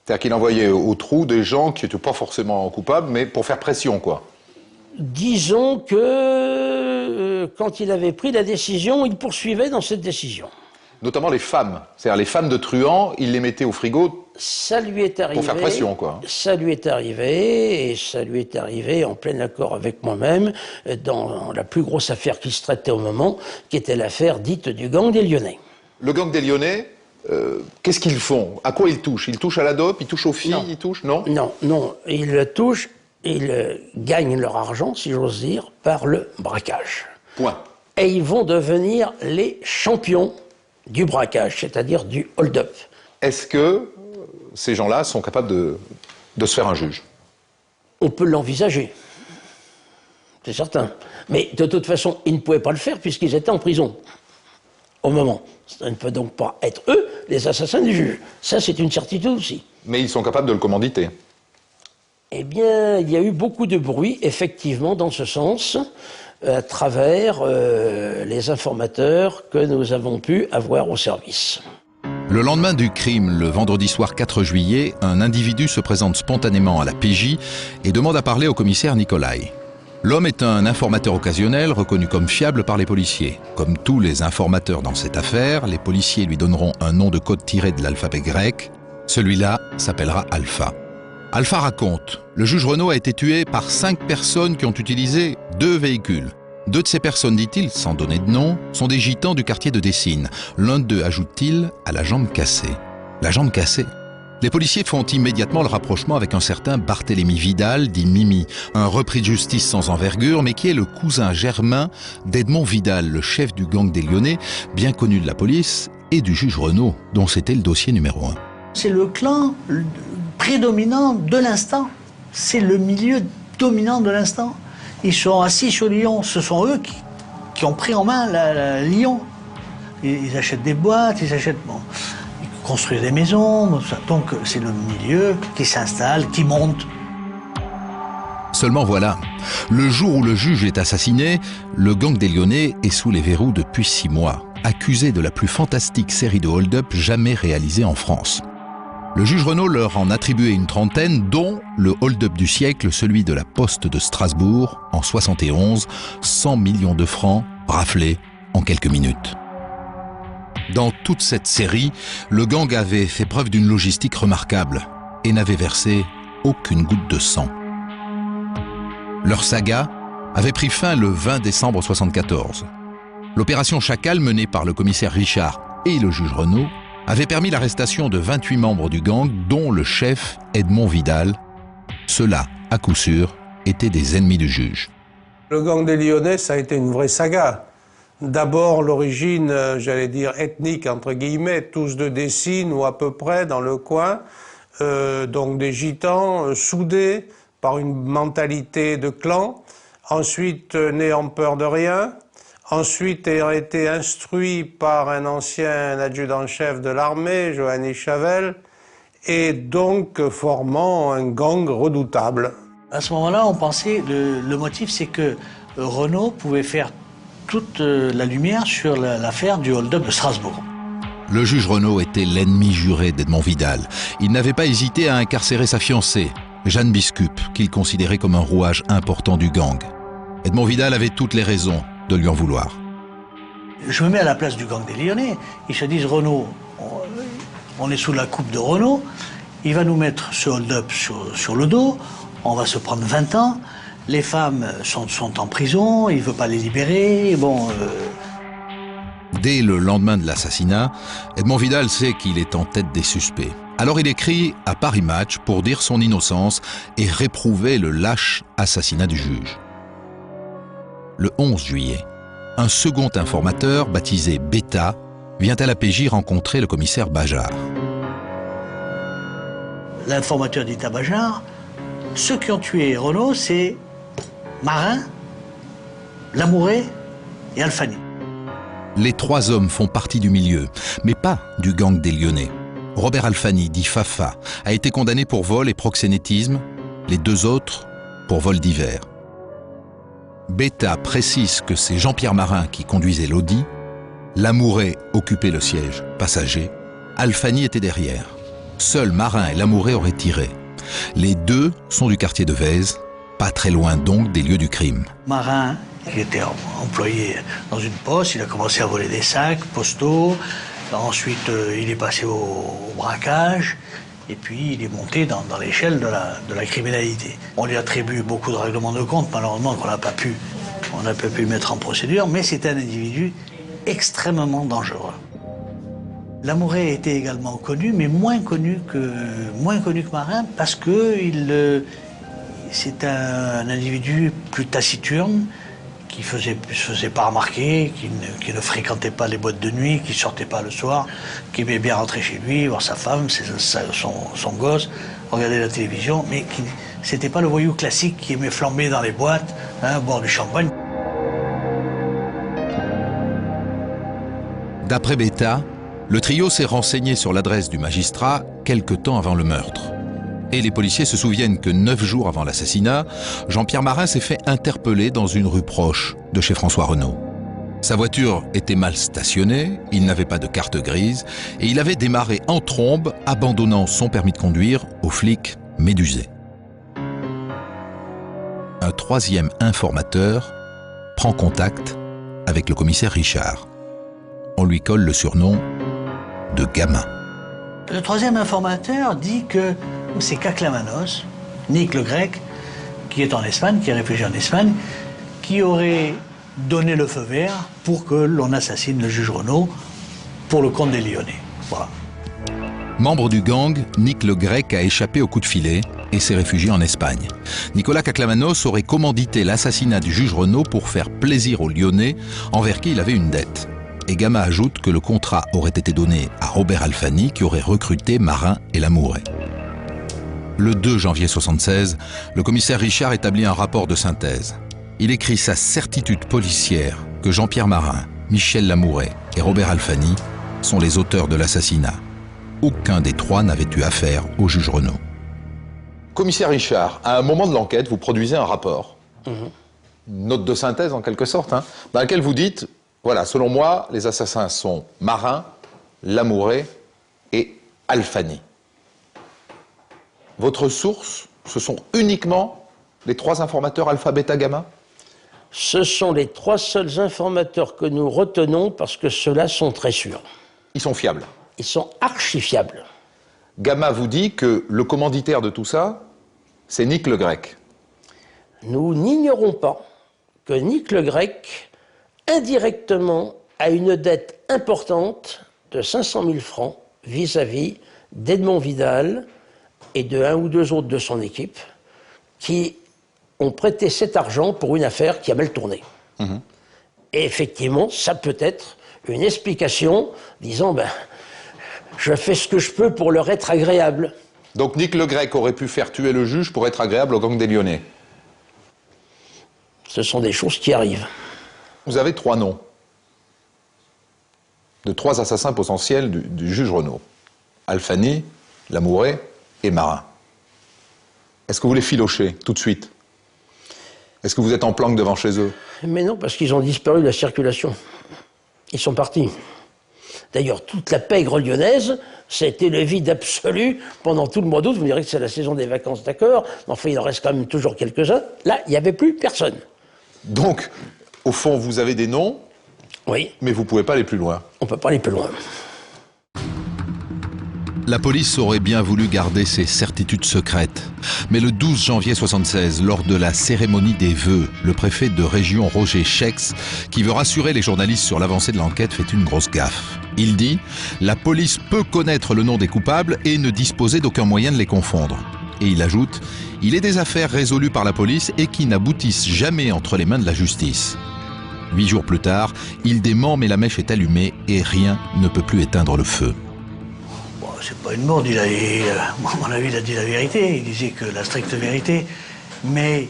C'est-à-dire qu'il envoyait au trou des gens qui n'étaient pas forcément coupables, mais pour faire pression, quoi. Disons que quand il avait pris la décision, il poursuivait dans cette décision. Notamment les femmes. C'est-à-dire les femmes de truands, il les mettait au frigo. Ça lui est arrivé. Pour faire pression, quoi. Ça lui est arrivé, et ça lui est arrivé en plein accord avec moi-même, dans la plus grosse affaire qui se traitait au moment, qui était l'affaire dite du gang des Lyonnais. Le gang des Lyonnais, qu'est-ce qu'ils font? À quoi ils touchent? Ils touchent à la dope? Ils touchent aux filles? Ils touchent? Non. Non. Ils touchent, ils gagnent leur argent, si j'ose dire, par le braquage. Point. Et ils vont devenir les champions du braquage, c'est-à-dire du hold-up. Est-ce que ces gens-là sont capables de se faire un juge? On peut l'envisager, c'est certain. Mais de toute façon, ils ne pouvaient pas le faire puisqu'ils étaient en prison au moment. Ça ne peut donc pas être eux les assassins du juge. Ça, c'est une certitude aussi. Mais ils sont capables de le commanditer. Eh bien, il y a eu beaucoup de bruit, effectivement, dans ce sens, à travers les informateurs que nous avons pu avoir au service. Le lendemain du crime, le vendredi soir 4 juillet, un individu se présente spontanément à la PJ et demande à parler au commissaire Nicolai. L'homme est un informateur occasionnel reconnu comme fiable par les policiers. Comme tous les informateurs dans cette affaire, les policiers lui donneront un nom de code tiré de l'alphabet grec. Celui-là s'appellera Alpha. Alpha raconte, le juge Renaud a été tué par 5 personnes qui ont utilisé 2 véhicules. 2 de ces personnes, dit-il, sans donner de nom, sont des gitans du quartier de Dessines. L'un d'eux, ajoute-t-il, a la jambe cassée. La jambe cassée. Les policiers font immédiatement le rapprochement avec un certain Barthélemy Vidal, dit Mimi, un repris de justice sans envergure, mais qui est le cousin germain d'Edmond Vidal, le chef du gang des Lyonnais, bien connu de la police, et du juge Renaud, dont c'était le dossier numéro 1. C'est le clan prédominant de l'instant. C'est le milieu dominant de l'instant. Ils sont assis sur Lyon. Ce sont eux qui ont pris en main Lyon. Ils achètent des boîtes, ils construisent des maisons. Donc c'est le milieu qui s'installe, qui monte. Seulement voilà, le jour où le juge est assassiné, le gang des Lyonnais est sous les verrous depuis 6 mois, accusé de la plus fantastique série de hold-up jamais réalisée en France. Le juge Renaud leur en attribuait une trentaine, dont le hold-up du siècle, celui de la Poste de Strasbourg, en 71, 100 millions de francs raflés en quelques minutes. Dans toute cette série, le gang avait fait preuve d'une logistique remarquable et n'avait versé aucune goutte de sang. Leur saga avait pris fin le 20 décembre 1974. L'opération Chacal, menée par le commissaire Richard et le juge Renaud, avait permis l'arrestation de 28 membres du gang, dont le chef Edmond Vidal. Ceux-là, à coup sûr, étaient des ennemis du juge. Le gang des Lyonnais, ça a été une vraie saga. D'abord, l'origine, j'allais dire, ethnique, entre guillemets, tous de Dessines ou à peu près dans le coin. Donc des gitans soudés par une mentalité de clan. Ensuite, n'ayant peur de rien. Ensuite, ayant été instruit par un ancien adjudant-chef de l'armée, Johanny Chavel, et donc formant un gang redoutable. À ce moment-là, on pensait, le motif, c'est que Renaud pouvait faire toute la lumière sur l'affaire du hold-up de Strasbourg. Le juge Renaud était l'ennemi juré d'Edmond Vidal. Il n'avait pas hésité à incarcérer sa fiancée, Jeanne Biscup, qu'il considérait comme un rouage important du gang. Edmond Vidal avait toutes les raisons de lui en vouloir. Je me mets à la place du gang des Lyonnais. Ils se disent, Renaud, on est sous la coupe de Renaud, il va nous mettre ce hold-up sur le dos, on va se prendre 20 ans, les femmes sont en prison, il ne veut pas les libérer, Dès le lendemain de l'assassinat, Edmond Vidal sait qu'il est en tête des suspects. Alors il écrit à Paris Match pour dire son innocence et réprouver le lâche assassinat du juge. Le 11 juillet, un second informateur, baptisé Beta, vient à la PJ rencontrer le commissaire Bajard. L'informateur dit à Bajard, ceux qui ont tué Renaud, c'est Marin, Lamouré et Alfani. Les 3 hommes font partie du milieu, mais pas du gang des Lyonnais. Robert Alfani, dit Fafa, a été condamné pour vol et proxénétisme, les 2 autres pour vol divers. Beta précise que c'est Jean-Pierre Marin qui conduisait l'Audi, Lamouré occupait le siège passager, Alfani était derrière. Seuls Marin et Lamouret auraient tiré. Les deux sont du quartier de Vèze, pas très loin donc des lieux du crime. Marin, qui était employé dans une poste, il a commencé à voler des sacs postaux. Ensuite, il est passé au braquage. Et puis, il est monté dans l'échelle de la criminalité. On lui attribue beaucoup de règlements de compte, malheureusement, qu'on n'a pas pu mettre en procédure. Mais c'est un individu extrêmement dangereux. Lamouret était également connu, mais moins connu que Marin, parce que c'est un individu plus taciturne, qui se faisait pas remarquer, qui ne fréquentait pas les boîtes de nuit, qui sortait pas le soir, qui aimait bien rentrer chez lui, voir sa femme, son gosse, regarder la télévision, mais c'était pas le voyou classique qui aimait flamber dans les boîtes, boire du champagne. D'après Beta, le trio s'est renseigné sur l'adresse du magistrat quelque temps avant le meurtre. Et les policiers se souviennent que 9 jours avant l'assassinat, Jean-Pierre Marin s'est fait interpeller dans une rue proche de chez François Renaud. Sa voiture était mal stationnée, il n'avait pas de carte grise et il avait démarré en trombe, abandonnant son permis de conduire aux flics médusés. Un troisième informateur prend contact avec le commissaire Richard. On lui colle le surnom de Gamin. Le troisième informateur dit que c'est Kaklamanos, Nick le Grec, qui est en Espagne, qui est réfugié en Espagne, qui aurait donné le feu vert pour que l'on assassine le juge Renaud pour le compte des Lyonnais. Voilà. Membre du gang, Nick le Grec a échappé au coup de filet et s'est réfugié en Espagne. Nicolas Kaklamanos aurait commandité l'assassinat du juge Renaud pour faire plaisir aux Lyonnais envers qui il avait une dette. Et Gama ajoute que le contrat aurait été donné à Robert Alfani qui aurait recruté Marin et Lamouret. Le 2 janvier 1976, le commissaire Richard établit un rapport de synthèse. Il écrit sa certitude policière que Jean-Pierre Marin, Michel Lamouret et Robert Alfani sont les auteurs de l'assassinat. Aucun des trois n'avait eu affaire au juge Renaud. Commissaire Richard, à un moment de l'enquête, vous produisez un rapport, une note de synthèse en quelque sorte, dans laquelle vous dites, voilà, selon moi, les assassins sont Marin, Lamouret et Alfani. Votre source, ce sont uniquement les 3 informateurs alpha, bêta, gamma? Ce sont les 3 seuls informateurs que nous retenons parce que ceux-là sont très sûrs. Ils sont fiables? Ils sont archi-fiables. Gamma vous dit que le commanditaire de tout ça, c'est Nick le Grec. Nous n'ignorons pas que Nick le Grec, indirectement, a une dette importante de 500 000 francs vis-à-vis d'Edmond Vidal et de 1 ou 2 autres de son équipe qui ont prêté cet argent pour une affaire qui a mal tourné. Et effectivement, ça peut être une explication disant je fais ce que je peux pour leur être agréable. Donc Nick le Grec aurait pu faire tuer le juge pour être agréable au gang des Lyonnais? Ce sont des choses qui arrivent. Vous avez 3 noms de 3 assassins potentiels du juge Renaud. Alfani, Lamouret et Marin. Est-ce que vous les filochez tout de suite? Est-ce que vous êtes en planque devant chez eux? Mais non, parce qu'ils ont disparu de la circulation. Ils sont partis. D'ailleurs, toute la pègre lyonnaise, ça a été le vide absolu pendant tout le mois d'août. Vous me direz que c'est la saison des vacances, d'accord, mais enfin, il en reste quand même toujours quelques-uns. Là, il n'y avait plus personne. Donc, au fond, vous avez des noms, oui, mais vous ne pouvez pas aller plus loin. On ne peut pas aller plus loin. La police aurait bien voulu garder ses certitudes secrètes. Mais le 12 janvier 1976, lors de la cérémonie des vœux, le préfet de région Roger Schex, qui veut rassurer les journalistes sur l'avancée de l'enquête, fait une grosse gaffe. Il dit « La police peut connaître le nom des coupables et ne disposer d'aucun moyen de les confondre ». Et il ajoute « Il est des affaires résolues par la police et qui n'aboutissent jamais entre les mains de la justice ». 8 jours plus tard, il dément mais la mèche est allumée et rien ne peut plus éteindre le feu. C'est pas une bourde, à mon avis, il a dit la vérité, il disait que la stricte vérité, mais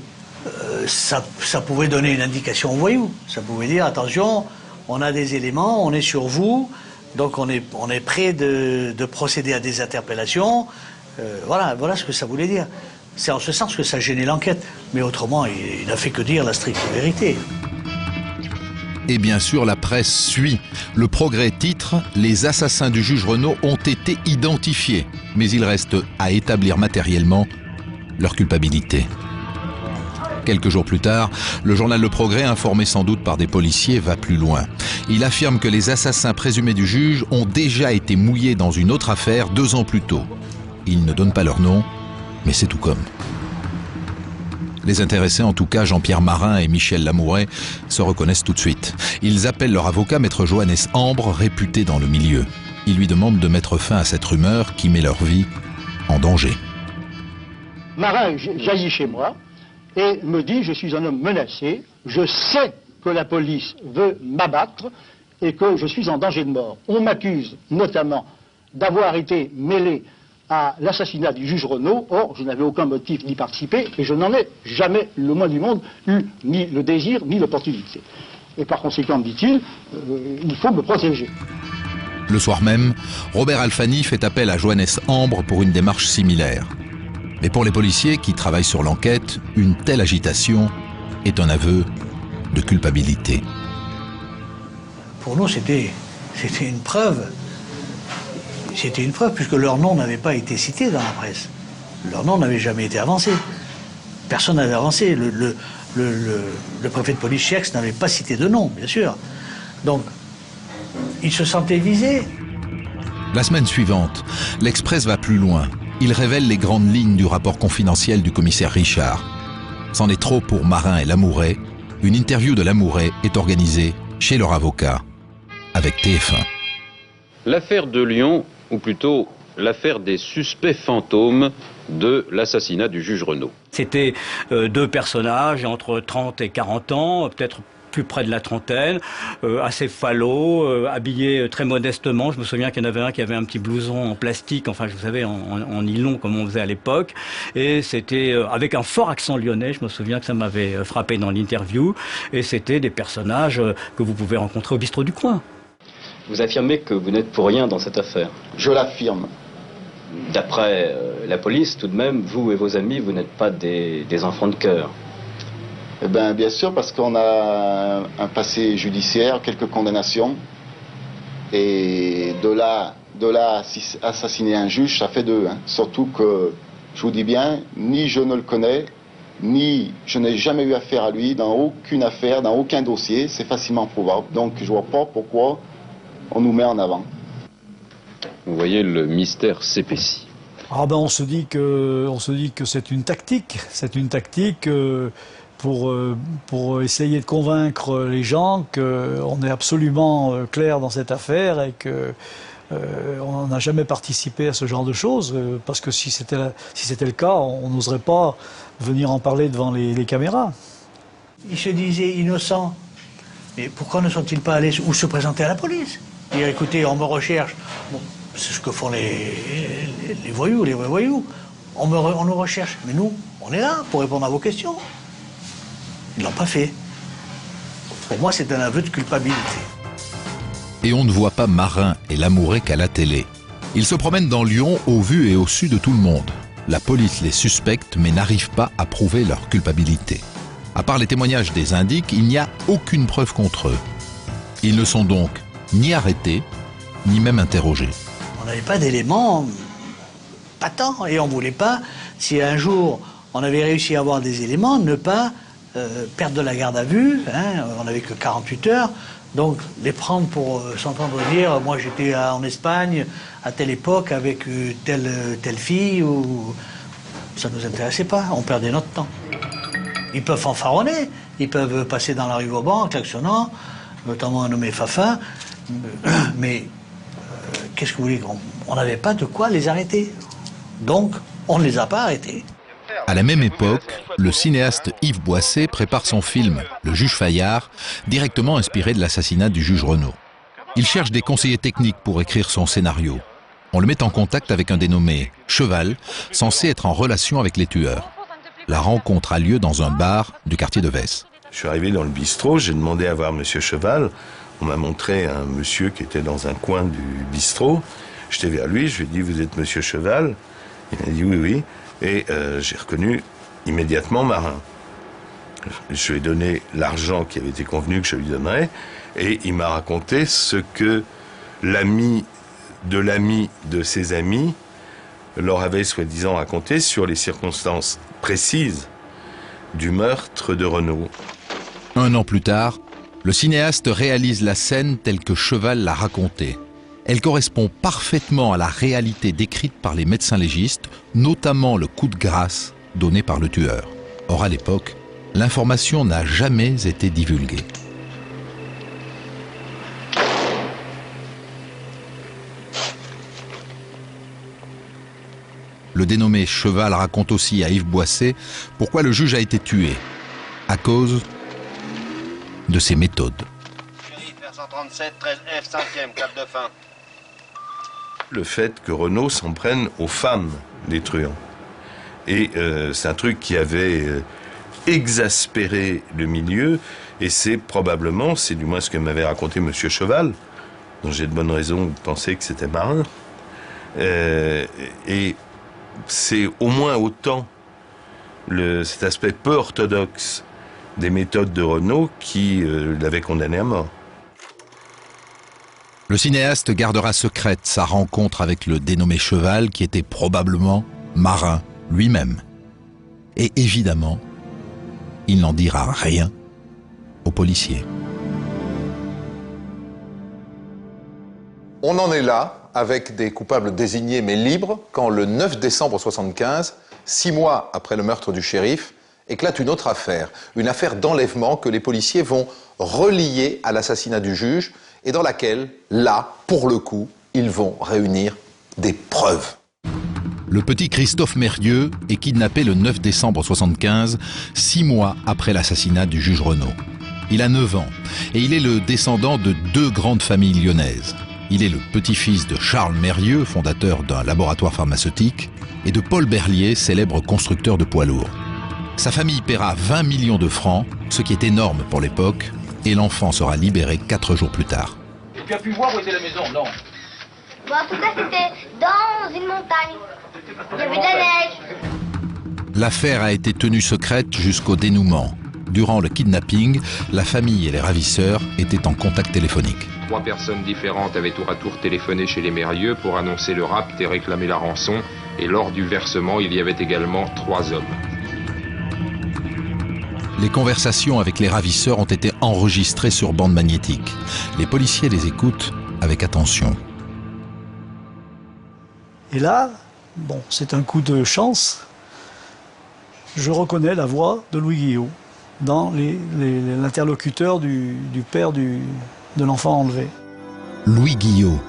ça pouvait donner une indication aux voyous. Ça pouvait dire, attention, on a des éléments, on est sur vous, donc on est prêt de procéder à des interpellations. Voilà ce que ça voulait dire. C'est en ce sens que ça gênait l'enquête, mais autrement, il n'a fait que dire la stricte vérité. Et bien sûr, la presse suit. Le Progrès titre « Les assassins du juge Renaud ont été identifiés ». Mais il reste à établir matériellement leur culpabilité. Quelques jours plus tard, le journal Le Progrès, informé sans doute par des policiers, va plus loin. Il affirme que les assassins présumés du juge ont déjà été mouillés dans une autre affaire 2 ans plus tôt. Il ne donne pas leur nom, mais c'est tout comme. Les intéressés, en tout cas Jean-Pierre Marin et Michel Lamouret, se reconnaissent tout de suite. Ils appellent leur avocat, maître Johannes Ambre, réputé dans le milieu. Ils lui demandent de mettre fin à cette rumeur qui met leur vie en danger. Marin jaillit chez moi et me dit « Je suis un homme menacé, je sais que la police veut m'abattre et que je suis en danger de mort. On m'accuse notamment d'avoir été mêlé à l'assassinat du juge Renaud. Or, je n'avais aucun motif d'y participer et je n'en ai jamais, le moins du monde, eu ni le désir ni l'opportunité. Et par conséquent, me dit-il, il faut me protéger. » Le soir même, Robert Alfani fait appel à Johannes Ambre pour une démarche similaire. Mais pour les policiers qui travaillent sur l'enquête, une telle agitation est un aveu de culpabilité. Pour nous, c'était une preuve. C'était une preuve, puisque leur nom n'avait pas été cité dans la presse. Leur nom n'avait jamais été avancé. Personne n'avait avancé. Le préfet de police Chiex n'avait pas cité de nom, bien sûr. Donc, ils se sentaient visés. La semaine suivante, l'Express va plus loin. Il révèle les grandes lignes du rapport confidentiel du commissaire Richard. C'en est trop pour Marin et Lamouret. Une interview de Lamouret est organisée chez leur avocat, avec TF1. L'affaire de Lyon, ou plutôt l'affaire des suspects fantômes de l'assassinat du juge Renaud. C'était 2 personnages entre 30 et 40 ans, peut-être plus près de la trentaine, assez falot, habillés très modestement. Je me souviens qu'il y en avait un qui avait un petit blouson en plastique, enfin, vous savez, en nylon, comme on faisait à l'époque. Et c'était avec un fort accent lyonnais. Je me souviens que ça m'avait frappé dans l'interview. Et c'était des personnages que vous pouvez rencontrer au bistrot du coin. Vous affirmez que vous n'êtes pour rien dans cette affaire. Je l'affirme. D'après la police, tout de même, vous et vos amis, vous n'êtes pas des enfants de cœur. Eh bien, bien sûr, parce qu'on a un passé judiciaire, quelques condamnations. Et de là assassiner un juge, ça fait 2. Hein. Surtout que, je vous dis bien, ni je ne le connais, ni je n'ai jamais eu affaire à lui dans aucune affaire, dans aucun dossier. C'est facilement prouvable. Donc, je vois pas pourquoi on nous met en avant. Vous voyez, le mystère s'épaissit. Ah ben, on se dit que c'est une tactique. C'est une tactique pour essayer de convaincre les gens qu'on est absolument clair dans cette affaire et qu'on n'a jamais participé à ce genre de choses. Parce que si c'était le cas, on n'oserait pas venir en parler devant les caméras. Ils se disaient innocents. Mais pourquoi ne sont-ils pas allés ou se présenter à la police? Dire, écoutez, on me recherche. Bon, c'est ce que font les voyous, les vrais voyous. On nous recherche. Mais nous, on est là pour répondre à vos questions. Ils ne l'ont pas fait. Pour moi, c'est un aveu de culpabilité. Et on ne voit pas Marin et Lamouret qu'à la télé. Ils se promènent dans Lyon au vu et au su de tout le monde. La police les suspecte mais n'arrive pas à prouver leur culpabilité. À part les témoignages des indiques, il n'y a aucune preuve contre eux. Ils ne sont donc ni arrêtés, ni même interrogés. On n'avait pas d'éléments patents et on ne voulait pas, si un jour on avait réussi à avoir des éléments, ne pas perdre de la garde à vue. Hein, on n'avait que 48 heures. Donc les prendre pour s'entendre dire, moi j'étais en Espagne à telle époque avec telle fille, ou ça ne nous intéressait pas, on perdait notre temps. Ils peuvent fanfaronner, ils peuvent passer dans la rue Vauban en klaxonnant, notamment un nommé Fafin, mais qu'est-ce que vous voulez, on n'avait pas de quoi les arrêter. Donc on ne les a pas arrêtés. À la même époque, le cinéaste Yves Boisset prépare son film « Le juge Fayard », directement inspiré de l'assassinat du juge Renaud. Il cherche des conseillers techniques pour écrire son scénario. On le met en contact avec un dénommé Cheval, censé être en relation avec les tueurs. La rencontre a lieu dans un bar du quartier de Vesse. Je suis arrivé dans le bistrot, j'ai demandé à voir monsieur Cheval. On m'a montré un monsieur qui était dans un coin du bistrot. J'étais vers lui, je lui ai dit « Vous êtes monsieur Cheval ?» Il m'a dit « Oui, oui ». Et j'ai reconnu immédiatement Marin. Je lui ai donné l'argent qui avait été convenu que je lui donnerais, et il m'a raconté ce que l'ami de ses amis leur avait soi-disant raconté sur les circonstances précises du meurtre de Renaud. Un an plus tard, le cinéaste réalise la scène telle que Cheval l'a racontée. Elle correspond parfaitement à la réalité décrite par les médecins légistes, notamment le coup de grâce donné par le tueur. Or, à l'époque, l'information n'a jamais été divulguée. Le dénommé Cheval raconte aussi à Yves Boisset pourquoi le juge a été tué, à cause de ses méthodes. Le fait que Renaud s'en prenne aux femmes des truands. Et c'est un truc qui avait exaspéré le milieu, et c'est probablement, c'est du moins ce que m'avait raconté Monsieur Cheval, dont j'ai de bonnes raisons de penser que c'était Marin, et c'est au moins autant cet aspect peu orthodoxe des méthodes de Renaud qui l'avait condamné à mort. Le cinéaste gardera secrète sa rencontre avec le dénommé Cheval, qui était probablement Marin lui-même. Et évidemment, il n'en dira rien aux policiers. On en est là, avec des coupables désignés mais libres, quand le 9 décembre 1975, 6 mois après le meurtre du shérif, éclate une autre affaire. Une affaire d'enlèvement que les policiers vont relier à l'assassinat du juge et dans laquelle, là, pour le coup, ils vont réunir des preuves. Le petit Christophe Mérieux est kidnappé le 9 décembre 1975, 6 mois après l'assassinat du juge Renaud. Il a 9 ans et il est le descendant de 2 grandes familles lyonnaises. Il est le petit-fils de Charles Mérieux, fondateur d'un laboratoire pharmaceutique, et de Paul Berlier, célèbre constructeur de poids lourds. Sa famille paiera 20 millions de francs, ce qui est énorme pour l'époque, et l'enfant sera libéré 4 jours plus tard. Et tu as pu voir où était la maison, non? Bon, en tout cas, c'était dans une montagne. Il y avait de la neige. L'affaire a été tenue secrète jusqu'au dénouement. Durant le kidnapping, la famille et les ravisseurs étaient en contact téléphonique. 3 personnes différentes avaient tour à tour téléphoné chez les Mérieux pour annoncer le rapt et réclamer la rançon. Et lors du versement, il y avait également 3 hommes. Les conversations avec les ravisseurs ont été enregistrées sur bande magnétique. Les policiers les écoutent avec attention. Et là, bon, c'est un coup de chance. Je reconnais la voix de Louis Guillot dans l'interlocuteur du père de l'enfant enlevé. Louis Guillot,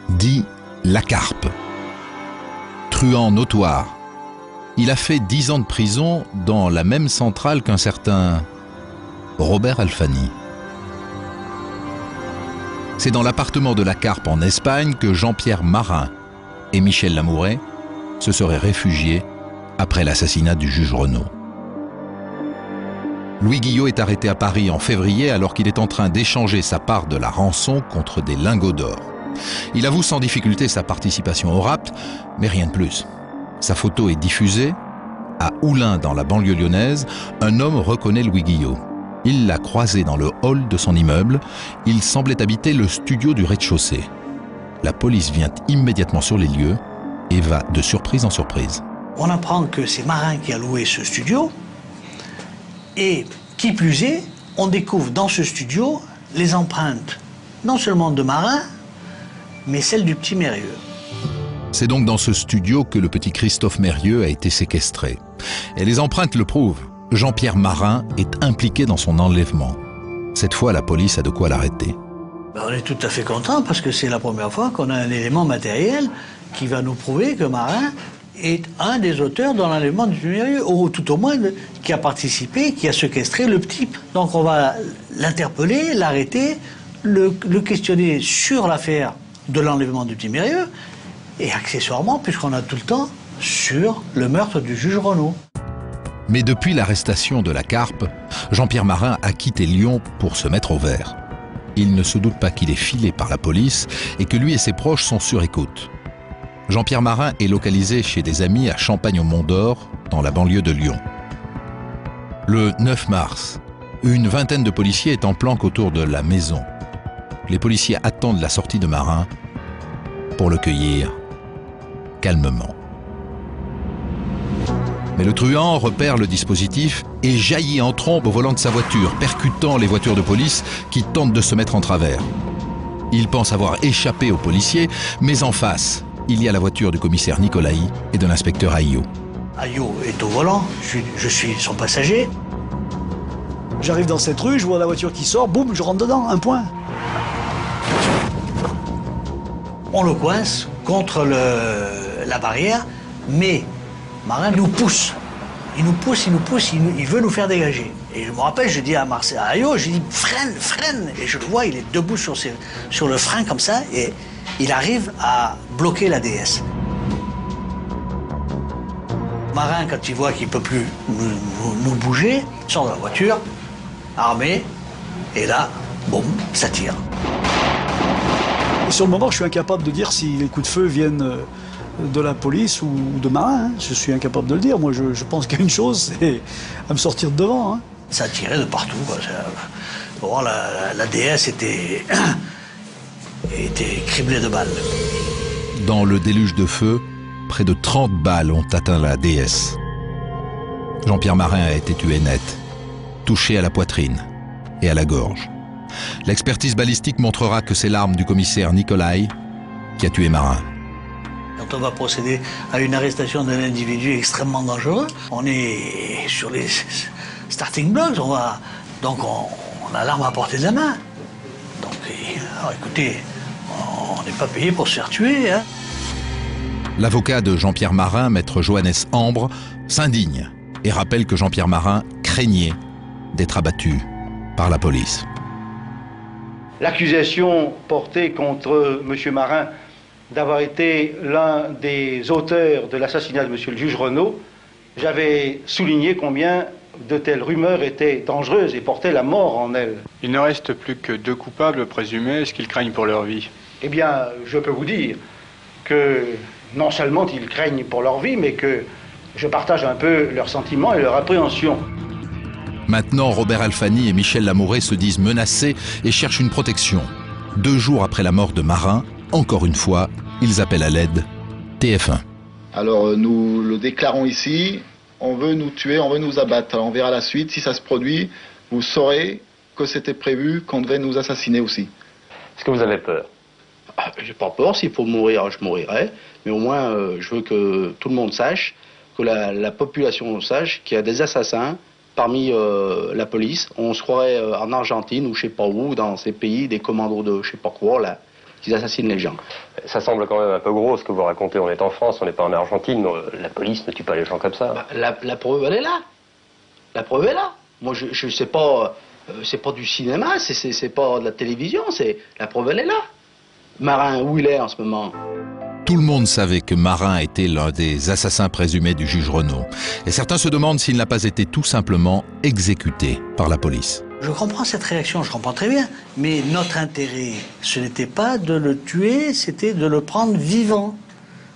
dit La Carpe. Truand notoire. Il a fait 10 ans de prison dans la même centrale qu'un certain Robert Alfani. C'est dans l'appartement de La Carpe en Espagne que Jean-Pierre Marin et Michel Lamouret se seraient réfugiés après l'assassinat du juge Renaud. Louis Guillot est arrêté à Paris en février alors qu'il est en train d'échanger sa part de la rançon contre des lingots d'or. Il avoue sans difficulté sa participation au rapt, mais rien de plus. Sa photo est diffusée. À Oulin, dans la banlieue lyonnaise, un homme reconnaît Louis Guillot. Il l'a croisé dans le hall de son immeuble. Il semblait habiter le studio du rez-de-chaussée. La police vient immédiatement sur les lieux et va de surprise en surprise. On apprend que c'est Marin qui a loué ce studio. Et qui plus est, on découvre dans ce studio les empreintes, non seulement de Marin, mais celles du petit Mérieux. C'est donc dans ce studio que le petit Christophe Mérieux a été séquestré. Et les empreintes le prouvent. Jean-Pierre Marin est impliqué dans son enlèvement. Cette fois, la police a de quoi l'arrêter. On est tout à fait content parce que c'est la première fois qu'on a un élément matériel qui va nous prouver que Marin est un des auteurs dans l'enlèvement du petit Mérieux, ou tout au moins qui a participé, qui a séquestré le type. Donc on va l'interpeller, l'arrêter, le questionner sur l'affaire de l'enlèvement du petit Mérieux, et accessoirement, puisqu'on a tout le temps, sur le meurtre du juge Renaud. Mais depuis l'arrestation de La Carpe, Jean-Pierre Marin a quitté Lyon pour se mettre au vert. Il ne se doute pas qu'il est filé par la police et que lui et ses proches sont sur écoute. Jean-Pierre Marin est localisé chez des amis à Champagne-au-Mont-d'Or, dans la banlieue de Lyon. Le 9 mars, une vingtaine de policiers est en planque autour de la maison. Les policiers attendent la sortie de Marin pour le cueillir calmement. Mais le truand repère le dispositif et jaillit en trombe au volant de sa voiture, percutant les voitures de police qui tentent de se mettre en travers. Il pense avoir échappé aux policiers, mais en face, il y a la voiture du commissaire Nicolaï et de l'inspecteur Aillot. Aillot est au volant, je suis son passager. J'arrive dans cette rue, je vois la voiture qui sort, boum, je rentre dedans, un point. On le coince contre la barrière, mais Marin nous pousse. Il nous pousse, il veut nous faire dégager. Et je me rappelle, je dis à Marcel, à Aillot, je dis freine. Et je le vois, il est debout sur le frein comme ça, et il arrive à bloquer la DS. Marin, quand il voit qu'il ne peut plus nous bouger, sort de la voiture, armé, et là, boum, ça tire. Et sur le moment, je suis incapable de dire si les coups de feu viennent de la police ou de Marin. Hein. Je suis incapable de le dire. Moi, je pense qu'il y a une chose, c'est à me sortir de devant. Hein. Ça tirait de partout. Bon, la DS était criblée de balles. Dans le déluge de feu, près de 30 balles ont atteint la DS. Jean-Pierre Marin a été tué net, touché à la poitrine et à la gorge. L'expertise balistique montrera que c'est l'arme du commissaire Nicolaï qui a tué Marin. Quand on va procéder à une arrestation d'un individu extrêmement dangereux, on est sur les starting blocks, donc on a l'arme à portée de la main. Donc, alors écoutez, on n'est pas payé pour se faire tuer. Hein. L'avocat de Jean-Pierre Marin, maître Johannes Ambre, s'indigne et rappelle que Jean-Pierre Marin craignait d'être abattu par la police. L'accusation portée contre M. Marin d'avoir été l'un des auteurs de l'assassinat de M. le juge Renaud, j'avais souligné combien de telles rumeurs étaient dangereuses et portaient la mort en elles. Il ne reste plus que 2 coupables présumés. Est-ce qu'ils craignent pour leur vie? Eh bien, je peux vous dire que non seulement ils craignent pour leur vie, mais que je partage un peu leurs sentiments et leur appréhension. Maintenant, Robert Alfani et Michel Lamouré se disent menacés et cherchent une protection. 2 jours après la mort de Marin, encore une fois, ils appellent à l'aide TF1. Alors nous le déclarons ici, on veut nous tuer, on veut nous abattre. Alors, on verra la suite, si ça se produit, vous saurez que c'était prévu, qu'on devait nous assassiner aussi. Est-ce que vous avez peur? J'ai pas peur, s'il faut mourir, je mourirai. Mais au moins, je veux que tout le monde sache, que la population sache qu'il y a des assassins parmi la police. On se croirait en Argentine ou je sais pas où, dans ces pays, des commandos de je sais pas quoi, là, qui assassinent les gens. Ça semble quand même un peu gros ce que vous racontez. On est en France, on n'est pas en Argentine. La police ne tue pas les gens comme ça. La preuve, elle est là. La preuve est là. Moi, je sais pas, c'est pas du cinéma, c'est pas de la télévision, la preuve, elle est là. Marin, où il est en ce moment? Tout le monde savait que Marin était l'un des assassins présumés du juge Renaud. Et certains se demandent s'il n'a pas été tout simplement exécuté par la police. Je comprends cette réaction, je comprends très bien. Mais notre intérêt, ce n'était pas de le tuer, c'était de le prendre vivant.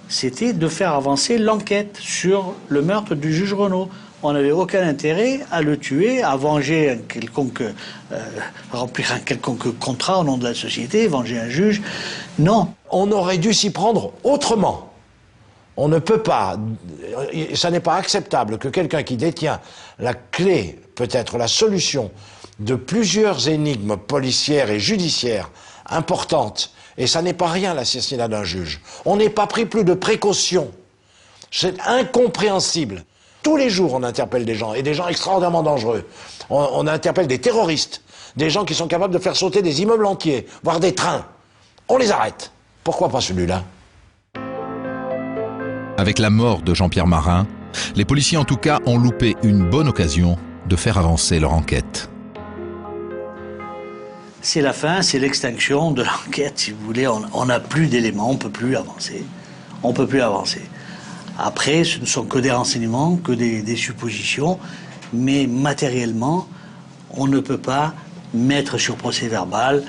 C'était de faire avancer l'enquête sur le meurtre du juge Renaud. On n'avait aucun intérêt à le tuer, à venger remplir un quelconque contrat au nom de la société, venger un juge. Non. On aurait dû s'y prendre autrement. On ne peut pas, ça n'est pas acceptable que quelqu'un qui détient la clé, peut-être la solution, de plusieurs énigmes policières et judiciaires importantes, et ça n'est pas rien l'assassinat d'un juge. On n'est pas pris plus de précautions. C'est incompréhensible. Tous les jours, on interpelle des gens, et des gens extraordinairement dangereux. On interpelle des terroristes, des gens qui sont capables de faire sauter des immeubles entiers, voire des trains. On les arrête. Pourquoi pas celui-là? Avec la mort de Jean-Pierre Marin, les policiers en tout cas ont loupé une bonne occasion de faire avancer leur enquête. C'est la fin, c'est l'extinction de l'enquête, si vous voulez. On n'a plus d'éléments, on ne peut plus avancer. On ne peut plus avancer. Après, ce ne sont que des renseignements, que des suppositions, mais matériellement, on ne peut pas mettre sur procès-verbal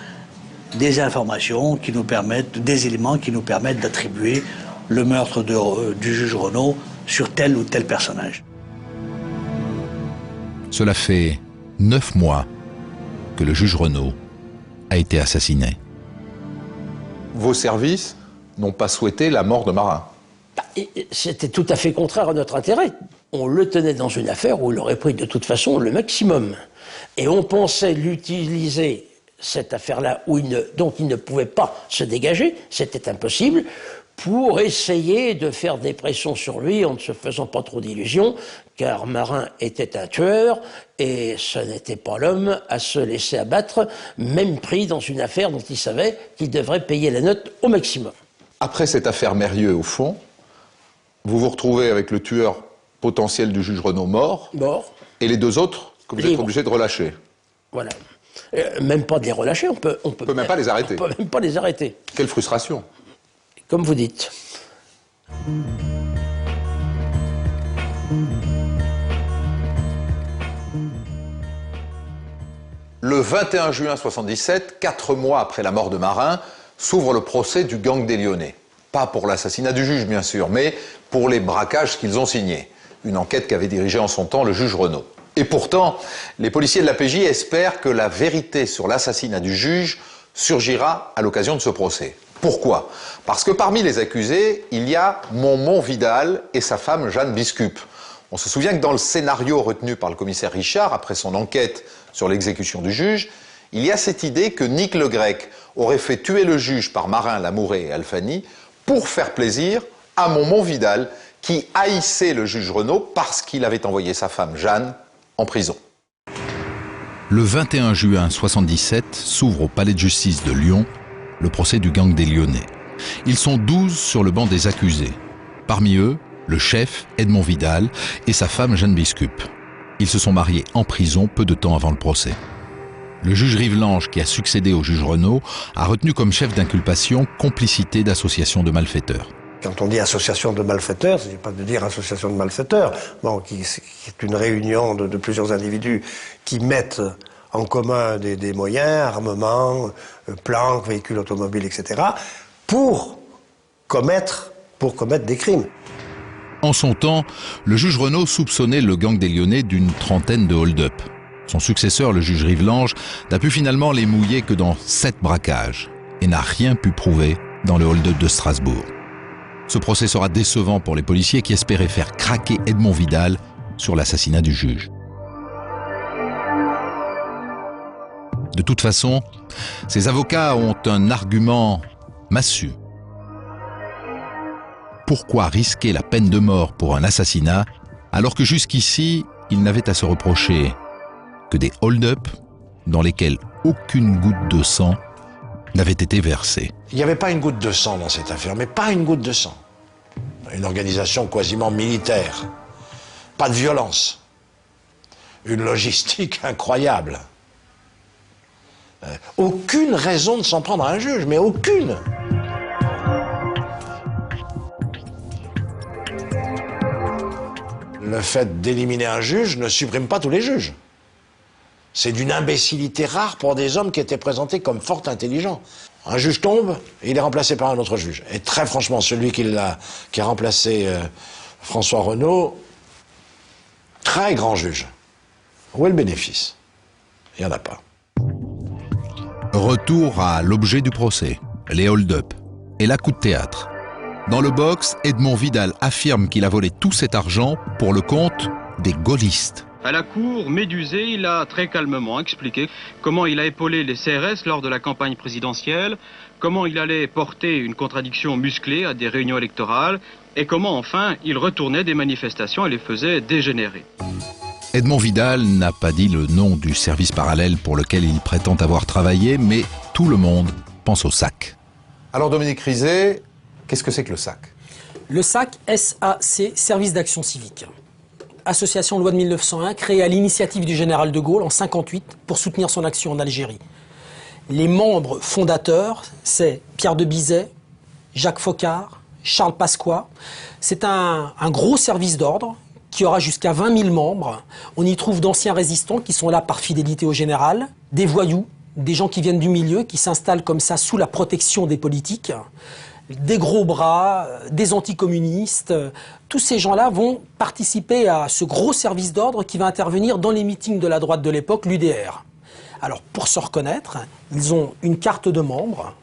des informations qui nous permettent, des éléments qui nous permettent d'attribuer le meurtre du juge Renaud sur tel ou tel personnage. Cela fait 9 mois que le juge Renaud a été assassiné. Vos services n'ont pas souhaité la mort de Marin. C'était tout à fait contraire à notre intérêt. On le tenait dans une affaire où il aurait pris de toute façon le maximum. Et on pensait l'utiliser, cette affaire-là, dont il ne pouvait pas se dégager, c'était impossible, pour essayer de faire des pressions sur lui en ne se faisant pas trop d'illusions, car Marin était un tueur et ce n'était pas l'homme à se laisser abattre, même pris dans une affaire dont il savait qu'il devrait payer la note au maximum. Après cette affaire Mérieux, au fond, vous vous retrouvez avec le tueur potentiel du juge Renaud mort, et les 2 autres que vous êtes obligé de relâcher. Voilà. Même pas de les relâcher, on peut même pas les arrêter. On peut même pas les arrêter. Quelle frustration. Comme vous dites. Le 21 juin 1977, 4 mois après la mort de Marin, s'ouvre le procès du gang des Lyonnais. Pas pour l'assassinat du juge, bien sûr, mais pour les braquages qu'ils ont signés. Une enquête qu'avait dirigée en son temps le juge Renaud. Et pourtant, les policiers de la PJ espèrent que la vérité sur l'assassinat du juge surgira à l'occasion de ce procès. Pourquoi? Parce que parmi les accusés, il y a Momon Vidal et sa femme Jeanne Biscup. On se souvient que dans le scénario retenu par le commissaire Richard, après son enquête sur l'exécution du juge, il y a cette idée que Nick Le Grec aurait fait tuer le juge par Marin, Lamouré et Alfani pour faire plaisir à Momon Vidal, qui haïssait le juge Renaud parce qu'il avait envoyé sa femme Jeanne en prison. Le 21 juin 1977 s'ouvre au palais de justice de Lyon le procès du gang des Lyonnais. Ils sont 12 sur le banc des accusés. Parmi eux, le chef, Edmond Vidal, et sa femme Jeanne Biscup. Ils se sont mariés en prison peu de temps avant le procès. Le juge Rivelange, qui a succédé au juge Renaud, a retenu comme chef d'inculpation complicité d'association de malfaiteurs. Quand on dit association de malfaiteurs, il ne s'agit pas de dire association de malfaiteurs, qui est une réunion de plusieurs individus qui mettent en commun des moyens, armements, planques, véhicules automobiles, etc., pour commettre des crimes. En son temps, le juge Renaud soupçonnait le gang des Lyonnais d'une trentaine de hold-up. Son successeur, le juge Rivelange, n'a pu finalement les mouiller que dans 7 braquages et n'a rien pu prouver dans le hold-up de Strasbourg. Ce procès sera décevant pour les policiers qui espéraient faire craquer Edmond Vidal sur l'assassinat du juge. De toute façon, ces avocats ont un argument massu. Pourquoi risquer la peine de mort pour un assassinat alors que jusqu'ici, ils n'avaient à se reprocher que des hold-up dans lesquels aucune goutte de sang n'avait été versée. Il n'y avait pas une goutte de sang dans cette affaire, mais pas une goutte de sang. Une organisation quasiment militaire. Pas de violence. Une logistique incroyable. Aucune raison de s'en prendre à un juge, mais aucune. Le fait d'éliminer un juge ne supprime pas tous les juges. C'est d'une imbécilité rare pour des hommes qui étaient présentés comme fort intelligents. Un juge tombe, et il est remplacé par un autre juge. Et très franchement, celui qui a remplacé François Renaud, très grand juge. Où est le bénéfice? Il n'y en a pas. Retour à l'objet du procès, les hold-up et la coup de théâtre. Dans le box, Edmond Vidal affirme qu'il a volé tout cet argent pour le compte des gaullistes. À la cour, médusé, il a très calmement expliqué comment il a épaulé les CRS lors de la campagne présidentielle, comment il allait porter une contradiction musclée à des réunions électorales, et comment enfin il retournait des manifestations et les faisait dégénérer. Edmond Vidal n'a pas dit le nom du service parallèle pour lequel il prétend avoir travaillé, mais tout le monde pense au SAC. Alors Dominique Rizet, qu'est-ce que c'est que le SAC? Le SAC, S-A-C, Service d'Action Civique. Association loi de 1901, créée à l'initiative du général de Gaulle en 1958 pour soutenir son action en Algérie. Les membres fondateurs, c'est Pierre de Bizet, Jacques Faucard, Charles Pasqua. C'est un gros service d'ordre qui aura jusqu'à 20 000 membres. On y trouve d'anciens résistants qui sont là par fidélité au général, des voyous, des gens qui viennent du milieu, qui s'installent comme ça sous la protection des politiques. des gros bras, des anticommunistes. Tous ces gens-là vont participer à ce gros service d'ordre qui va intervenir dans les meetings de la droite de l'époque, l'UDR. Alors, pour se reconnaître, ils ont une carte de membre,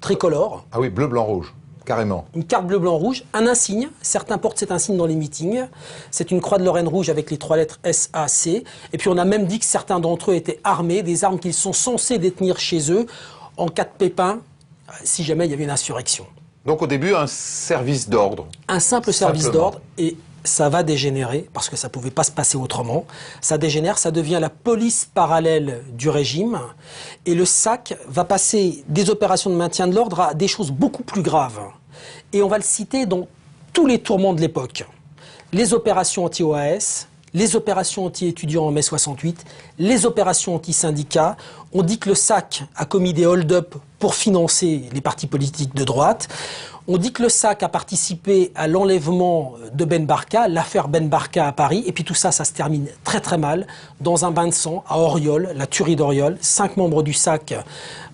tricolore. Ah oui, bleu, blanc, rouge, carrément. Une carte bleu, blanc, rouge, un insigne. Certains portent cet insigne dans les meetings. C'est une croix de Lorraine rouge avec les 3 lettres SAC. Et puis on a même dit que certains d'entre eux étaient armés, des armes qu'ils sont censés détenir chez eux en cas de pépin, si jamais il y avait une insurrection. Donc au début, un service d'ordre. Un simple service d'ordre, et ça va dégénérer, parce que ça ne pouvait pas se passer autrement. Ça dégénère, ça devient la police parallèle du régime, et le SAC va passer des opérations de maintien de l'ordre à des choses beaucoup plus graves. Et on va le citer dans tous les tourments de l'époque. Les opérations anti-OAS, les opérations anti-étudiants en mai 68, les opérations anti-syndicats. On dit que le SAC a commis des hold-up pour financer les partis politiques de droite. On dit que le SAC a participé à l'enlèvement de Ben Barka, l'affaire Ben Barka à Paris. Et puis tout ça, ça se termine très très mal. Dans un bain de sang à Auriol, la tuerie d'Auriol. 5 membres du SAC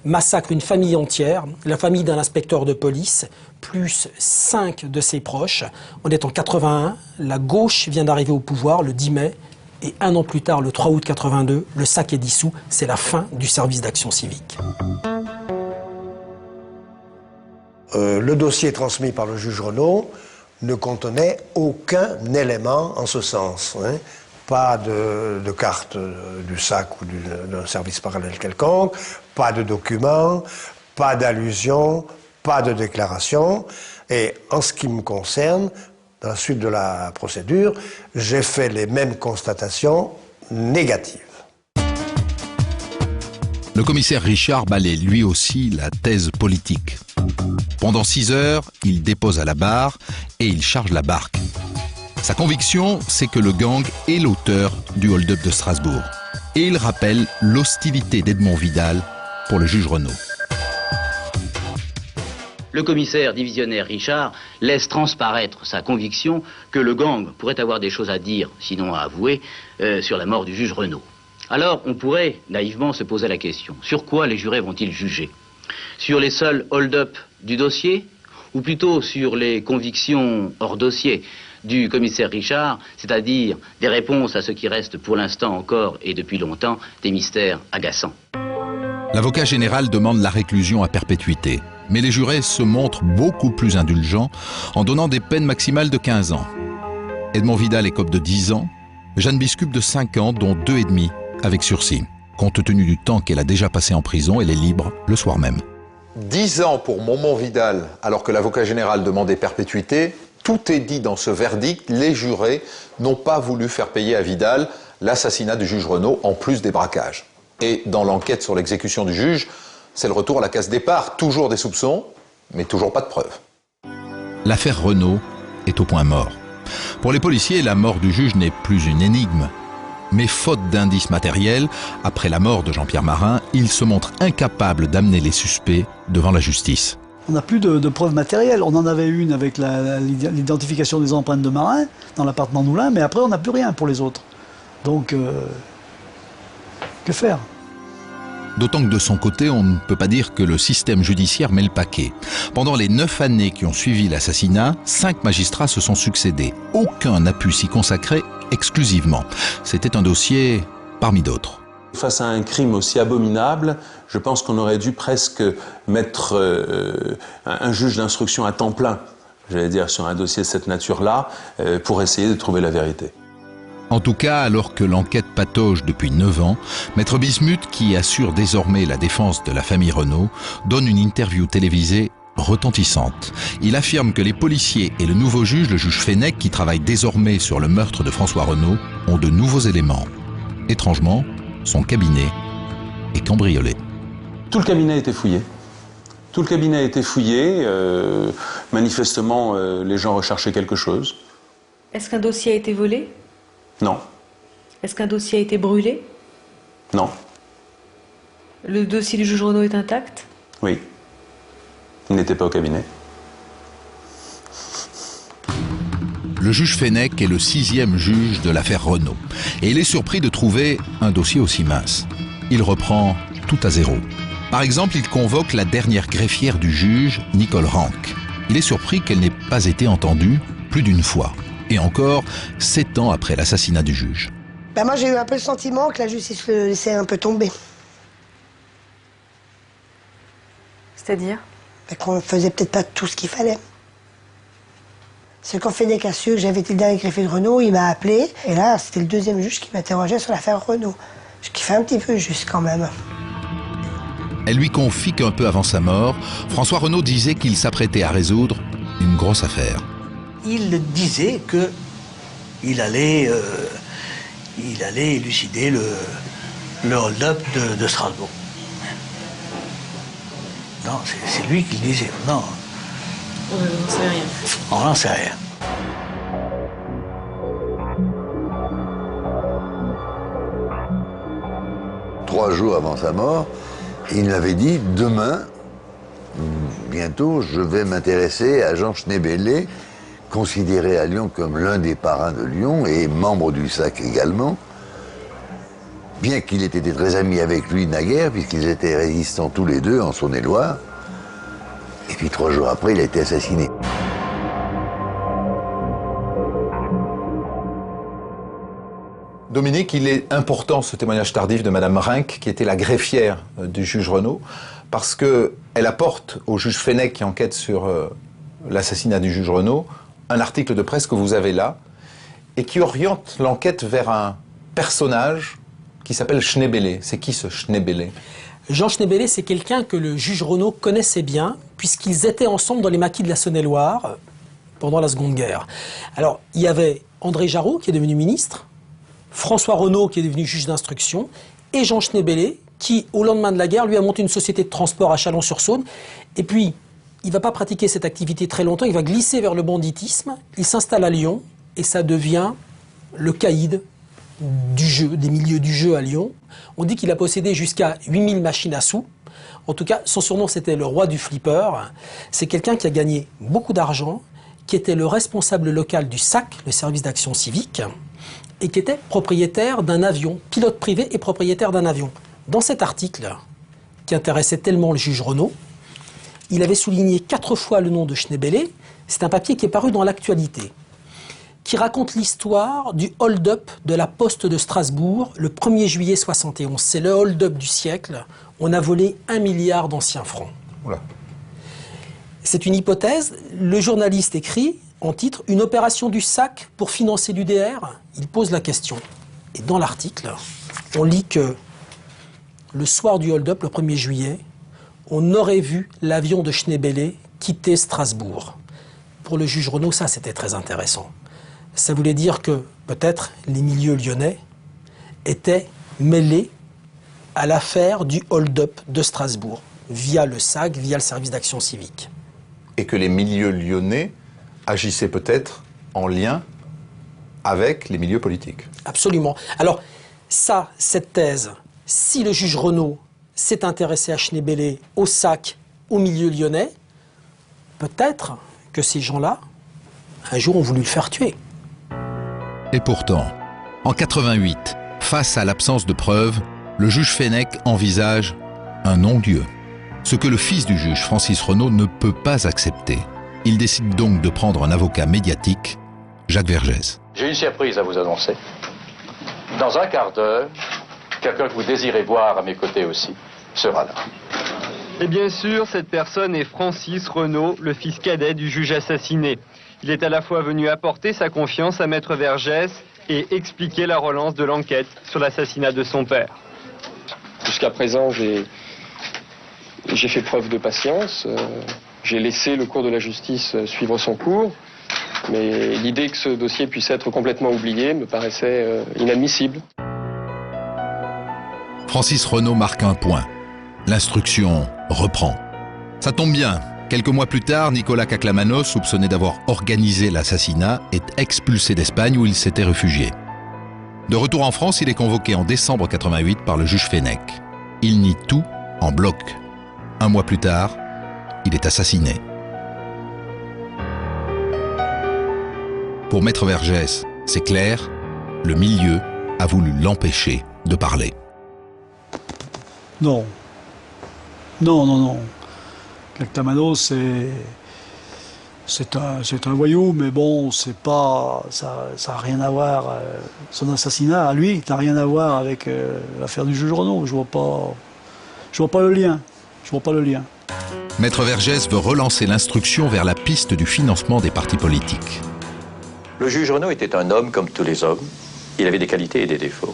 massacrent une famille entière, la famille d'un inspecteur de police, plus 5 de ses proches. On est en 81, la gauche vient d'arriver au pouvoir le 10 mai. Et 1 an plus tard, le 3 août 82, le SAC est dissous. C'est la fin du service d'action civique. Le dossier transmis par le juge Renaud ne contenait aucun élément en ce sens. Pas de carte du SAC ou d'un service parallèle quelconque, pas de documents, pas d'allusion, pas de déclaration. Et en ce qui me concerne, dans la suite de la procédure, j'ai fait les mêmes constatations négatives. Le commissaire Richard balaie lui aussi la thèse politique. Pendant 6 heures, il dépose à la barre et il charge la barque. Sa conviction, c'est que le gang est l'auteur du hold-up de Strasbourg. Et il rappelle l'hostilité d'Edmond Vidal pour le juge Renaud. Le commissaire divisionnaire Richard laisse transparaître sa conviction que le gang pourrait avoir des choses à dire, sinon à avouer, sur la mort du juge Renaud. Alors, on pourrait naïvement se poser la question, sur quoi les jurés vont-ils juger? Sur les seuls hold-up du dossier, ou plutôt sur les convictions hors dossier du commissaire Richard, c'est-à-dire des réponses à ce qui reste pour l'instant encore et depuis longtemps des mystères agaçants. L'avocat général demande la réclusion à perpétuité, mais les jurés se montrent beaucoup plus indulgents en donnant des peines maximales de 15 ans. Edmond Vidal écope de 10 ans, Jeanne Biscup de 5 ans, dont 2,5 avec sursis. Compte tenu du temps qu'elle a déjà passé en prison, elle est libre le soir même. 10 ans pour Momon Vidal, alors que l'avocat général demandait perpétuité. Tout est dit dans ce verdict. Les jurés n'ont pas voulu faire payer à Vidal l'assassinat du juge Renaud, en plus des braquages. Et dans l'enquête sur l'exécution du juge, c'est le retour à la case départ. Toujours des soupçons, mais toujours pas de preuves. L'affaire Renaud est au point mort. Pour les policiers, la mort du juge n'est plus une énigme. Mais faute d'indices matériels, après la mort de Jean-Pierre Marin, ils se montrent incapables d'amener les suspects devant la justice. On n'a plus de preuves matérielles. On en avait une avec l'identification des empreintes de Marin dans l'appartement Noulin, mais après on n'a plus rien pour les autres. Donc, que faire? D'autant que de son côté, on ne peut pas dire que le système judiciaire met le paquet. Pendant les 9 années qui ont suivi l'assassinat, 5 magistrats se sont succédés. Aucun n'a pu s'y consacrer exclusivement. C'était un dossier parmi d'autres. Face à un crime aussi abominable, je pense qu'on aurait dû presque mettre un juge d'instruction à temps plein, j'allais dire, sur un dossier de cette nature-là, pour essayer de trouver la vérité. En tout cas, alors que l'enquête patauge depuis 9 ans, Maître Bismuth, qui assure désormais la défense de la famille Renaud, donne une interview télévisée retentissante. Il affirme que les policiers et le nouveau juge, le juge Fenech, qui travaille désormais sur le meurtre de François Renaud, ont de nouveaux éléments. Étrangement, son cabinet est cambriolé. Tout le cabinet a été fouillé. Tout le cabinet a été fouillé. Manifestement, les gens recherchaient quelque chose. Est-ce qu'un dossier a été volé? Non. Est-ce qu'un dossier a été brûlé? Non. Le dossier du juge Renaud est intact? Oui. Il n'était pas au cabinet. Le juge Fenech est le 6e juge de l'affaire Renaud. Et il est surpris de trouver un dossier aussi mince. Il reprend tout à zéro. Par exemple, il convoque la dernière greffière du juge, Nicole Rank. il est surpris qu'elle n'ait pas été entendue plus d'une fois. Et encore 7 ans après l'assassinat du juge. Ben moi, j'ai eu un peu le sentiment que la justice le laissait un peu tomber. C'est-à-dire Qu'on ne faisait peut-être pas tout ce qu'il fallait. C'est quand Fenech a su que j'avais été le dernier greffier de Renault, il m'a appelé. Et là, c'était le deuxième juge qui m'interrogeait sur l'affaire Renault. Ce qui fait un petit peu juste quand même. Elle lui confie qu'un peu avant sa mort, François Renault disait qu'il s'apprêtait à résoudre une grosse affaire. Il disait que il allait élucider le hold-up de Strasbourg. Non, c'est lui qui le disait. Non. On n'en sait rien. On n'en sait rien. Trois jours avant sa mort, il m'avait dit « Demain, bientôt, je vais m'intéresser à Jean Schneebele, considéré à Lyon comme l'un des parrains de Lyon et membre du SAC également, bien qu'il ait été très ami avec lui naguère, puisqu'ils étaient résistants tous les deux en Saône-et-Loire. Et puis 3 jours après, il a été assassiné. » Dominique, il est important ce témoignage tardif de Madame Rinck, qui était la greffière du juge Renault, parce qu'elle apporte au juge Fenech qui enquête sur l'assassinat du juge Renault un article de presse que vous avez là, et qui oriente l'enquête vers un personnage qui s'appelle Schneebele. C'est qui ce Schneebele ? Jean Schneebele, c'est quelqu'un que le juge Renault connaissait bien, puisqu'ils étaient ensemble dans les maquis de la Saône-et-Loire pendant la Seconde Guerre. Alors, il y avait André Jarreau, qui est devenu ministre, François Renault, qui est devenu juge d'instruction, et Jean Schneebele, qui, au lendemain de la guerre, lui a monté une société de transport à Chalon-sur-Saône. Et puis, il ne va pas pratiquer cette activité très longtemps, il va glisser vers le banditisme, il s'installe à Lyon, et ça devient le caïd du jeu, des milieux du jeu à Lyon. On dit qu'il a possédé jusqu'à 8000 machines à sous. En tout cas, son surnom, c'était le roi du flipper. C'est quelqu'un qui a gagné beaucoup d'argent, qui était le responsable local du SAC, le service d'action civique, et qui était propriétaire d'un avion, pilote privé et propriétaire d'un avion. Dans cet article, qui intéressait tellement le juge Renault, il avait souligné 4 fois le nom de Schneebele. C'est un papier qui est paru dans l'Actualité, qui raconte l'histoire du hold-up de la Poste de Strasbourg le 1er juillet 71. C'est le hold-up du siècle. On a volé 1 milliard d'anciens francs. Voilà. C'est une hypothèse. Le journaliste écrit en titre « Une opération du SAC pour financer l'UDR ?» Il pose la question. Et dans l'article, on lit que le soir du hold-up, le 1er juillet, on aurait vu l'avion de Schneebele quitter Strasbourg. Pour le juge Renault, ça c'était très intéressant. Ça voulait dire que peut-être les milieux lyonnais étaient mêlés à l'affaire du hold-up de Strasbourg, via le SAC, via le service d'action civique. Et que les milieux lyonnais agissaient peut-être en lien avec les milieux politiques. Absolument. Alors, ça, cette thèse, si le juge Renault s'est intéressé à Schneebele, au SAC, au milieu lyonnais, peut-être que ces gens-là, un jour, ont voulu le faire tuer. Et pourtant, en 88, face à l'absence de preuves, le juge Fenech envisage un non-lieu. Ce que le fils du juge, Francis Renault, ne peut pas accepter. Il décide donc de prendre un avocat médiatique, Jacques Vergès. J'ai une surprise à vous annoncer. Dans un quart d'heure, quelqu'un que vous désirez voir à mes côtés aussi sera là. Et bien sûr, cette personne est Francis Renault, le fils cadet du juge assassiné. Il est à la fois venu apporter sa confiance à Maître Vergès et expliquer la relance de l'enquête sur l'assassinat de son père. Jusqu'à présent, j'ai fait preuve de patience. J'ai laissé le cours de la justice suivre son cours. Mais l'idée que ce dossier puisse être complètement oublié me paraissait inadmissible. Francis Renault marque un point. L'instruction reprend. Ça tombe bien. Quelques mois plus tard, Nicolas Caclamano, soupçonné d'avoir organisé l'assassinat, est expulsé d'Espagne où il s'était réfugié. De retour en France, il est convoqué en décembre 88 par le juge Fenech. Il nie tout en bloc. 1 mois plus tard, il est assassiné. Pour Maître Vergès, c'est clair, le milieu a voulu l'empêcher de parler. Non. Non, non, non. Caclamano, c'est C'est un voyou, mais bon, c'est pas, ça a rien à voir. Son assassinat, à lui, n'a rien à voir avec l'affaire du juge Renaud. Je vois pas le lien. Je vois pas le lien. Maître Vergès veut relancer l'instruction vers la piste du financement des partis politiques. Le juge Renaud était un homme comme tous les hommes. Il avait des qualités et des défauts.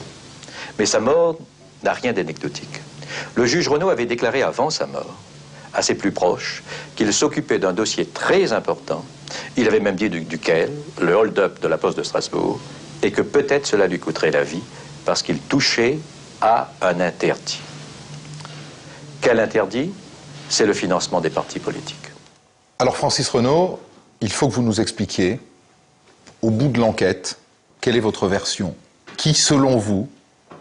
Mais sa mort n'a rien d'anecdotique. Le juge Renaud avait déclaré avant sa mort, à ses plus proches, qu'il s'occupait d'un dossier très important. Il avait même dit duquel, le hold-up de la Poste de Strasbourg, et que peut-être cela lui coûterait la vie, parce qu'il touchait à un interdit. Quel interdit? C'est le financement des partis politiques. Alors Francis Renaud, il faut que vous nous expliquiez, au bout de l'enquête, quelle est votre version? Qui, selon vous,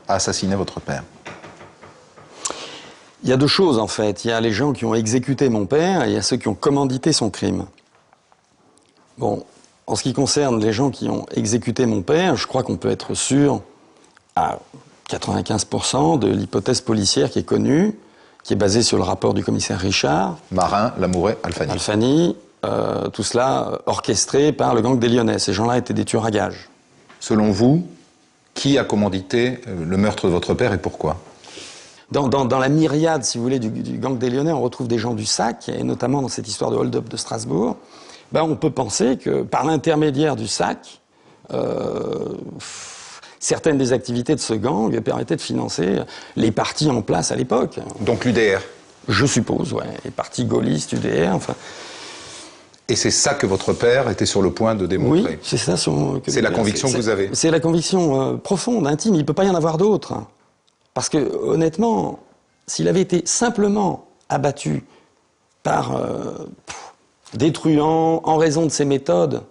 a assassiné votre père? Il y a deux choses, en fait. Il y a les gens qui ont exécuté mon père et il y a ceux qui ont commandité son crime. Bon, en ce qui concerne les gens qui ont exécuté mon père, je crois qu'on peut être sûr à 95% de l'hypothèse policière qui est connue, qui est basée sur le rapport du commissaire Richard. Marin, Lamouret, Alfani. Alfani, tout cela orchestré par le gang des Lyonnais. Ces gens-là étaient des tueurs à gages. Selon vous, qui a commandité le meurtre de votre père et pourquoi? Dans la myriade, si vous voulez, du gang des Lyonnais, on retrouve des gens du SAC, et notamment dans cette histoire de hold-up de Strasbourg. On peut penser que, par l'intermédiaire du SAC, certaines des activités de ce gang permettaient de financer les partis en place à l'époque. Donc l'UDR? Je suppose, ouais. Les partis gaullistes, UDR, enfin... Et c'est ça que votre père était sur le point de démontrer? Oui, c'est ça. C'est la conviction que vous avez? C'est la conviction profonde, intime. Il ne peut pas y en avoir d'autre. Parce que, honnêtement, s'il avait été simplement abattu par des truands en raison de ses méthodes,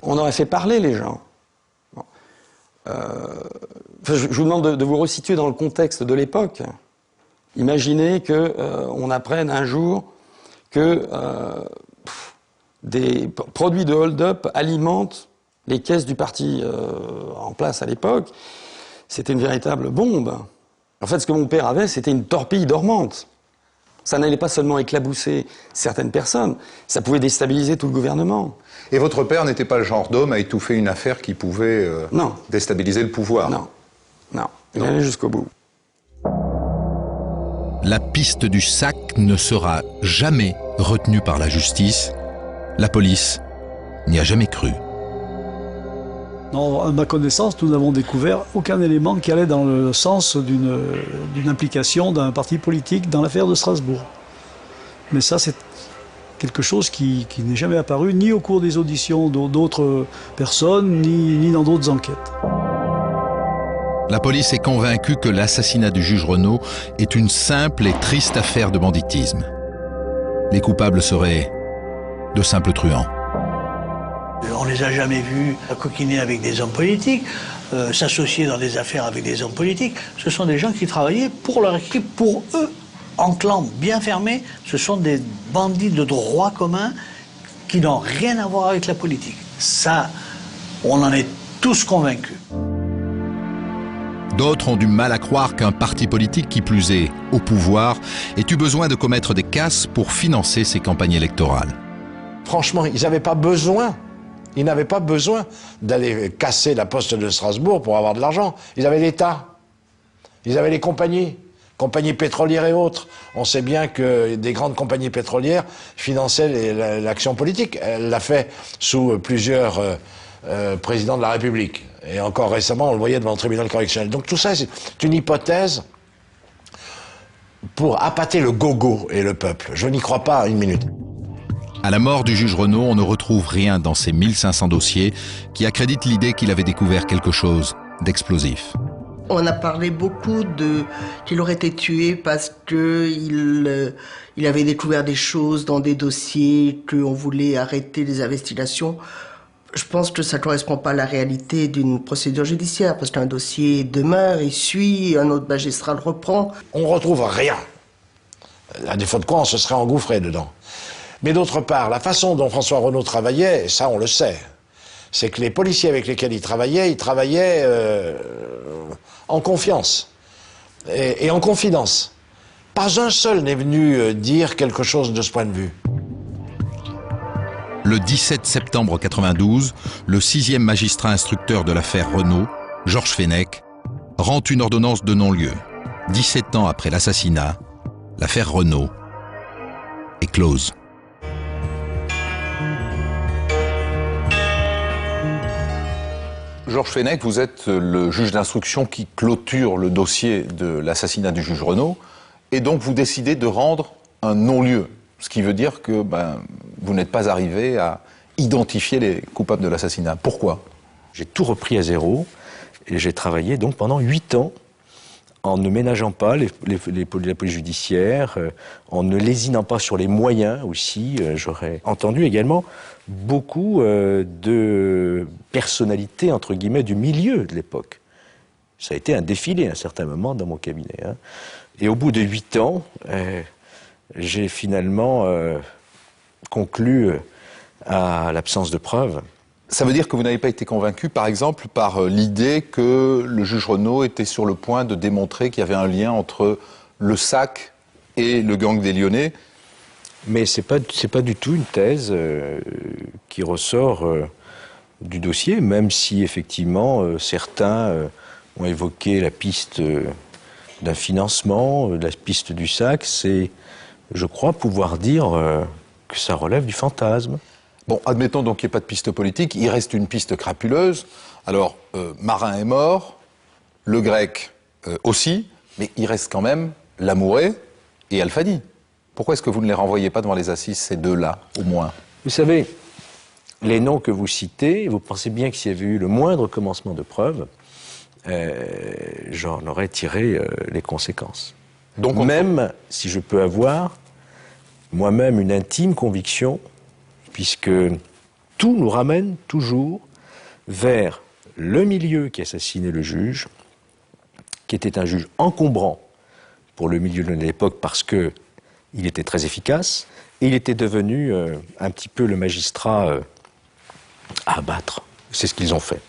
on aurait fait parler les gens. Bon. Je vous demande de vous resituer dans le contexte de l'époque. Imaginez qu'on apprenne un jour que des produits de hold-up alimentent les caisses du parti en place à l'époque. C'était une véritable bombe. En fait, ce que mon père avait, c'était une torpille dormante. Ça n'allait pas seulement éclabousser certaines personnes, ça pouvait déstabiliser tout le gouvernement. Et votre père n'était pas le genre d'homme à étouffer une affaire qui pouvait déstabiliser le pouvoir? Non. Il allait jusqu'au bout. La piste du SAC ne sera jamais retenue par la justice. La police n'y a jamais cru. Non, à ma connaissance, nous n'avons découvert aucun élément qui allait dans le sens d'une implication d'un parti politique dans l'affaire de Strasbourg. Mais ça, c'est quelque chose qui n'est jamais apparu, ni au cours des auditions d'autres personnes, ni dans d'autres enquêtes. La police est convaincue que l'assassinat du juge Renaud est une simple et triste affaire de banditisme. Les coupables seraient de simples truands. On ne les a jamais vus coquiner avec des hommes politiques, s'associer dans des affaires avec des hommes politiques. Ce sont des gens qui travaillaient pour leur équipe, pour eux, en clan bien fermé. Ce sont des bandits de droit commun qui n'ont rien à voir avec la politique. Ça, on en est tous convaincus. D'autres ont du mal à croire qu'un parti politique, qui plus est au pouvoir, ait eu besoin de commettre des casses pour financer ses campagnes électorales. Franchement, ils n'avaient pas besoin. Ils n'avaient pas besoin d'aller casser la Poste de Strasbourg pour avoir de l'argent. Ils avaient l'État. Ils avaient les compagnies pétrolières et autres. On sait bien que des grandes compagnies pétrolières finançaient l'action politique. Elle l'a fait sous plusieurs présidents de la République. Et encore récemment, on le voyait devant le tribunal correctionnel. Donc tout ça, c'est une hypothèse pour appâter le gogo et le peuple. Je n'y crois pas une minute. À la mort du juge Renaud, on ne retrouve rien dans ces 1500 dossiers qui accréditent l'idée qu'il avait découvert quelque chose d'explosif. On a parlé beaucoup qu'il aurait été tué parce qu'il avait découvert des choses dans des dossiers, qu'on voulait arrêter les investigations. Je pense que ça ne correspond pas à la réalité d'une procédure judiciaire, parce qu'un dossier demeure, il suit, un autre magistrat le reprend. On ne retrouve rien. À défaut de quoi, on se serait engouffré dedans. Mais d'autre part, la façon dont François Renaud travaillait, ça on le sait, c'est que les policiers avec lesquels il travaillait en confiance et en confidence. Pas un seul n'est venu dire quelque chose de ce point de vue. Le 17 septembre 92, le 6e magistrat instructeur de l'affaire Renault, Georges Fenech, rend une ordonnance de non-lieu. 17 ans après l'assassinat, l'affaire Renault est close. Georges Fenech, vous êtes le juge d'instruction qui clôture le dossier de l'assassinat du juge Renault, et donc vous décidez de rendre un non-lieu, ce qui veut dire que vous n'êtes pas arrivé à identifier les coupables de l'assassinat. Pourquoi? J'ai tout repris à zéro, et j'ai travaillé donc pendant 8 ans en ne ménageant pas la police judiciaire, en ne lésinant pas sur les moyens aussi. J'aurais entendu également beaucoup de personnalités, entre guillemets, du milieu de l'époque. Ça a été un défilé à un certain moment dans mon cabinet. Hein. Et au bout de 8 ans, j'ai finalement conclu à l'absence de preuves. Ça veut dire que vous n'avez pas été convaincu, par exemple, par l'idée que le juge Renault était sur le point de démontrer qu'il y avait un lien entre le SAC et le gang des Lyonnais? Mais c'est pas du tout une thèse qui ressort du dossier, même si effectivement certains ont évoqué la piste d'un financement, la piste du SAC. C'est, je crois, pouvoir dire que ça relève du fantasme. Bon, admettons donc qu'il n'y ait pas de piste politique, il reste une piste crapuleuse. Alors, Marin est mort, Le Grec aussi, mais il reste quand même Lamouré et Alfani. Pourquoi est-ce que vous ne les renvoyez pas devant les assises, ces deux-là, au moins? Vous savez, les noms que vous citez, vous pensez bien que s'il y avait eu le moindre commencement de preuve, j'en aurais tiré les conséquences. Donc, même si je peux avoir moi-même une intime conviction, puisque tout nous ramène toujours vers le milieu qui assassinait le juge, qui était un juge encombrant pour le milieu de l'époque parce que il était très efficace, et il était devenu un petit peu le magistrat à abattre. C'est ce qu'ils ont fait.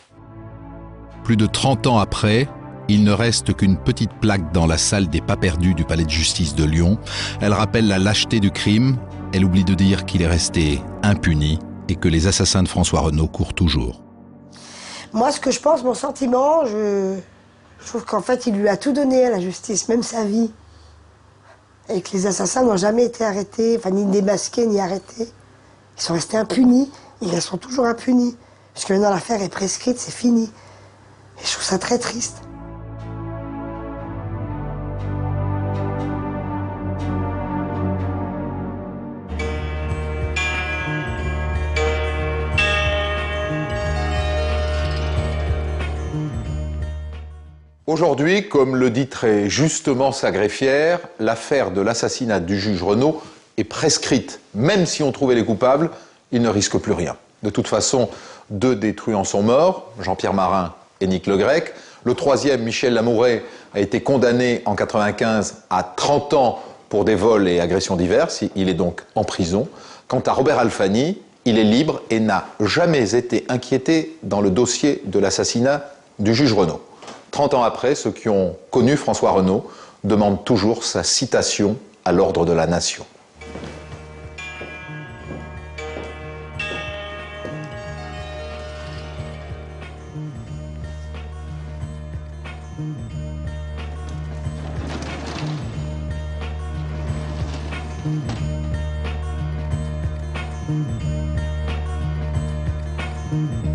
Plus de 30 ans après, il ne reste qu'une petite plaque dans la salle des pas perdus du palais de justice de Lyon. Elle rappelle la lâcheté du crime. Elle oublie de dire qu'il est resté impuni et que les assassins de François Renault courent toujours. Moi, ce que je pense, mon sentiment, je trouve qu'en fait, il lui a tout donné à la justice, même sa vie. Et que les assassins n'ont jamais été arrêtés, enfin, ni démasqués, ni arrêtés. Ils sont restés impunis, ils resteront toujours impunis. Parce que maintenant, l'affaire est prescrite, c'est fini. Et je trouve ça très triste. Aujourd'hui, comme le dit très justement sa greffière, l'affaire de l'assassinat du juge Renault est prescrite. Même si on trouvait les coupables, ils ne risquent plus rien. De toute façon, 2 des truands sont morts, Jean-Pierre Marin et Nick Le Grec. Le 3e, Michel Lamouré, a été condamné en 1995 à 30 ans pour des vols et agressions diverses. Il est donc en prison. Quant à Robert Alfani, il est libre et n'a jamais été inquiété dans le dossier de l'assassinat du juge Renault. 30 ans après, ceux qui ont connu François Renault demandent toujours sa citation à l'ordre de la nation. Mm-hmm.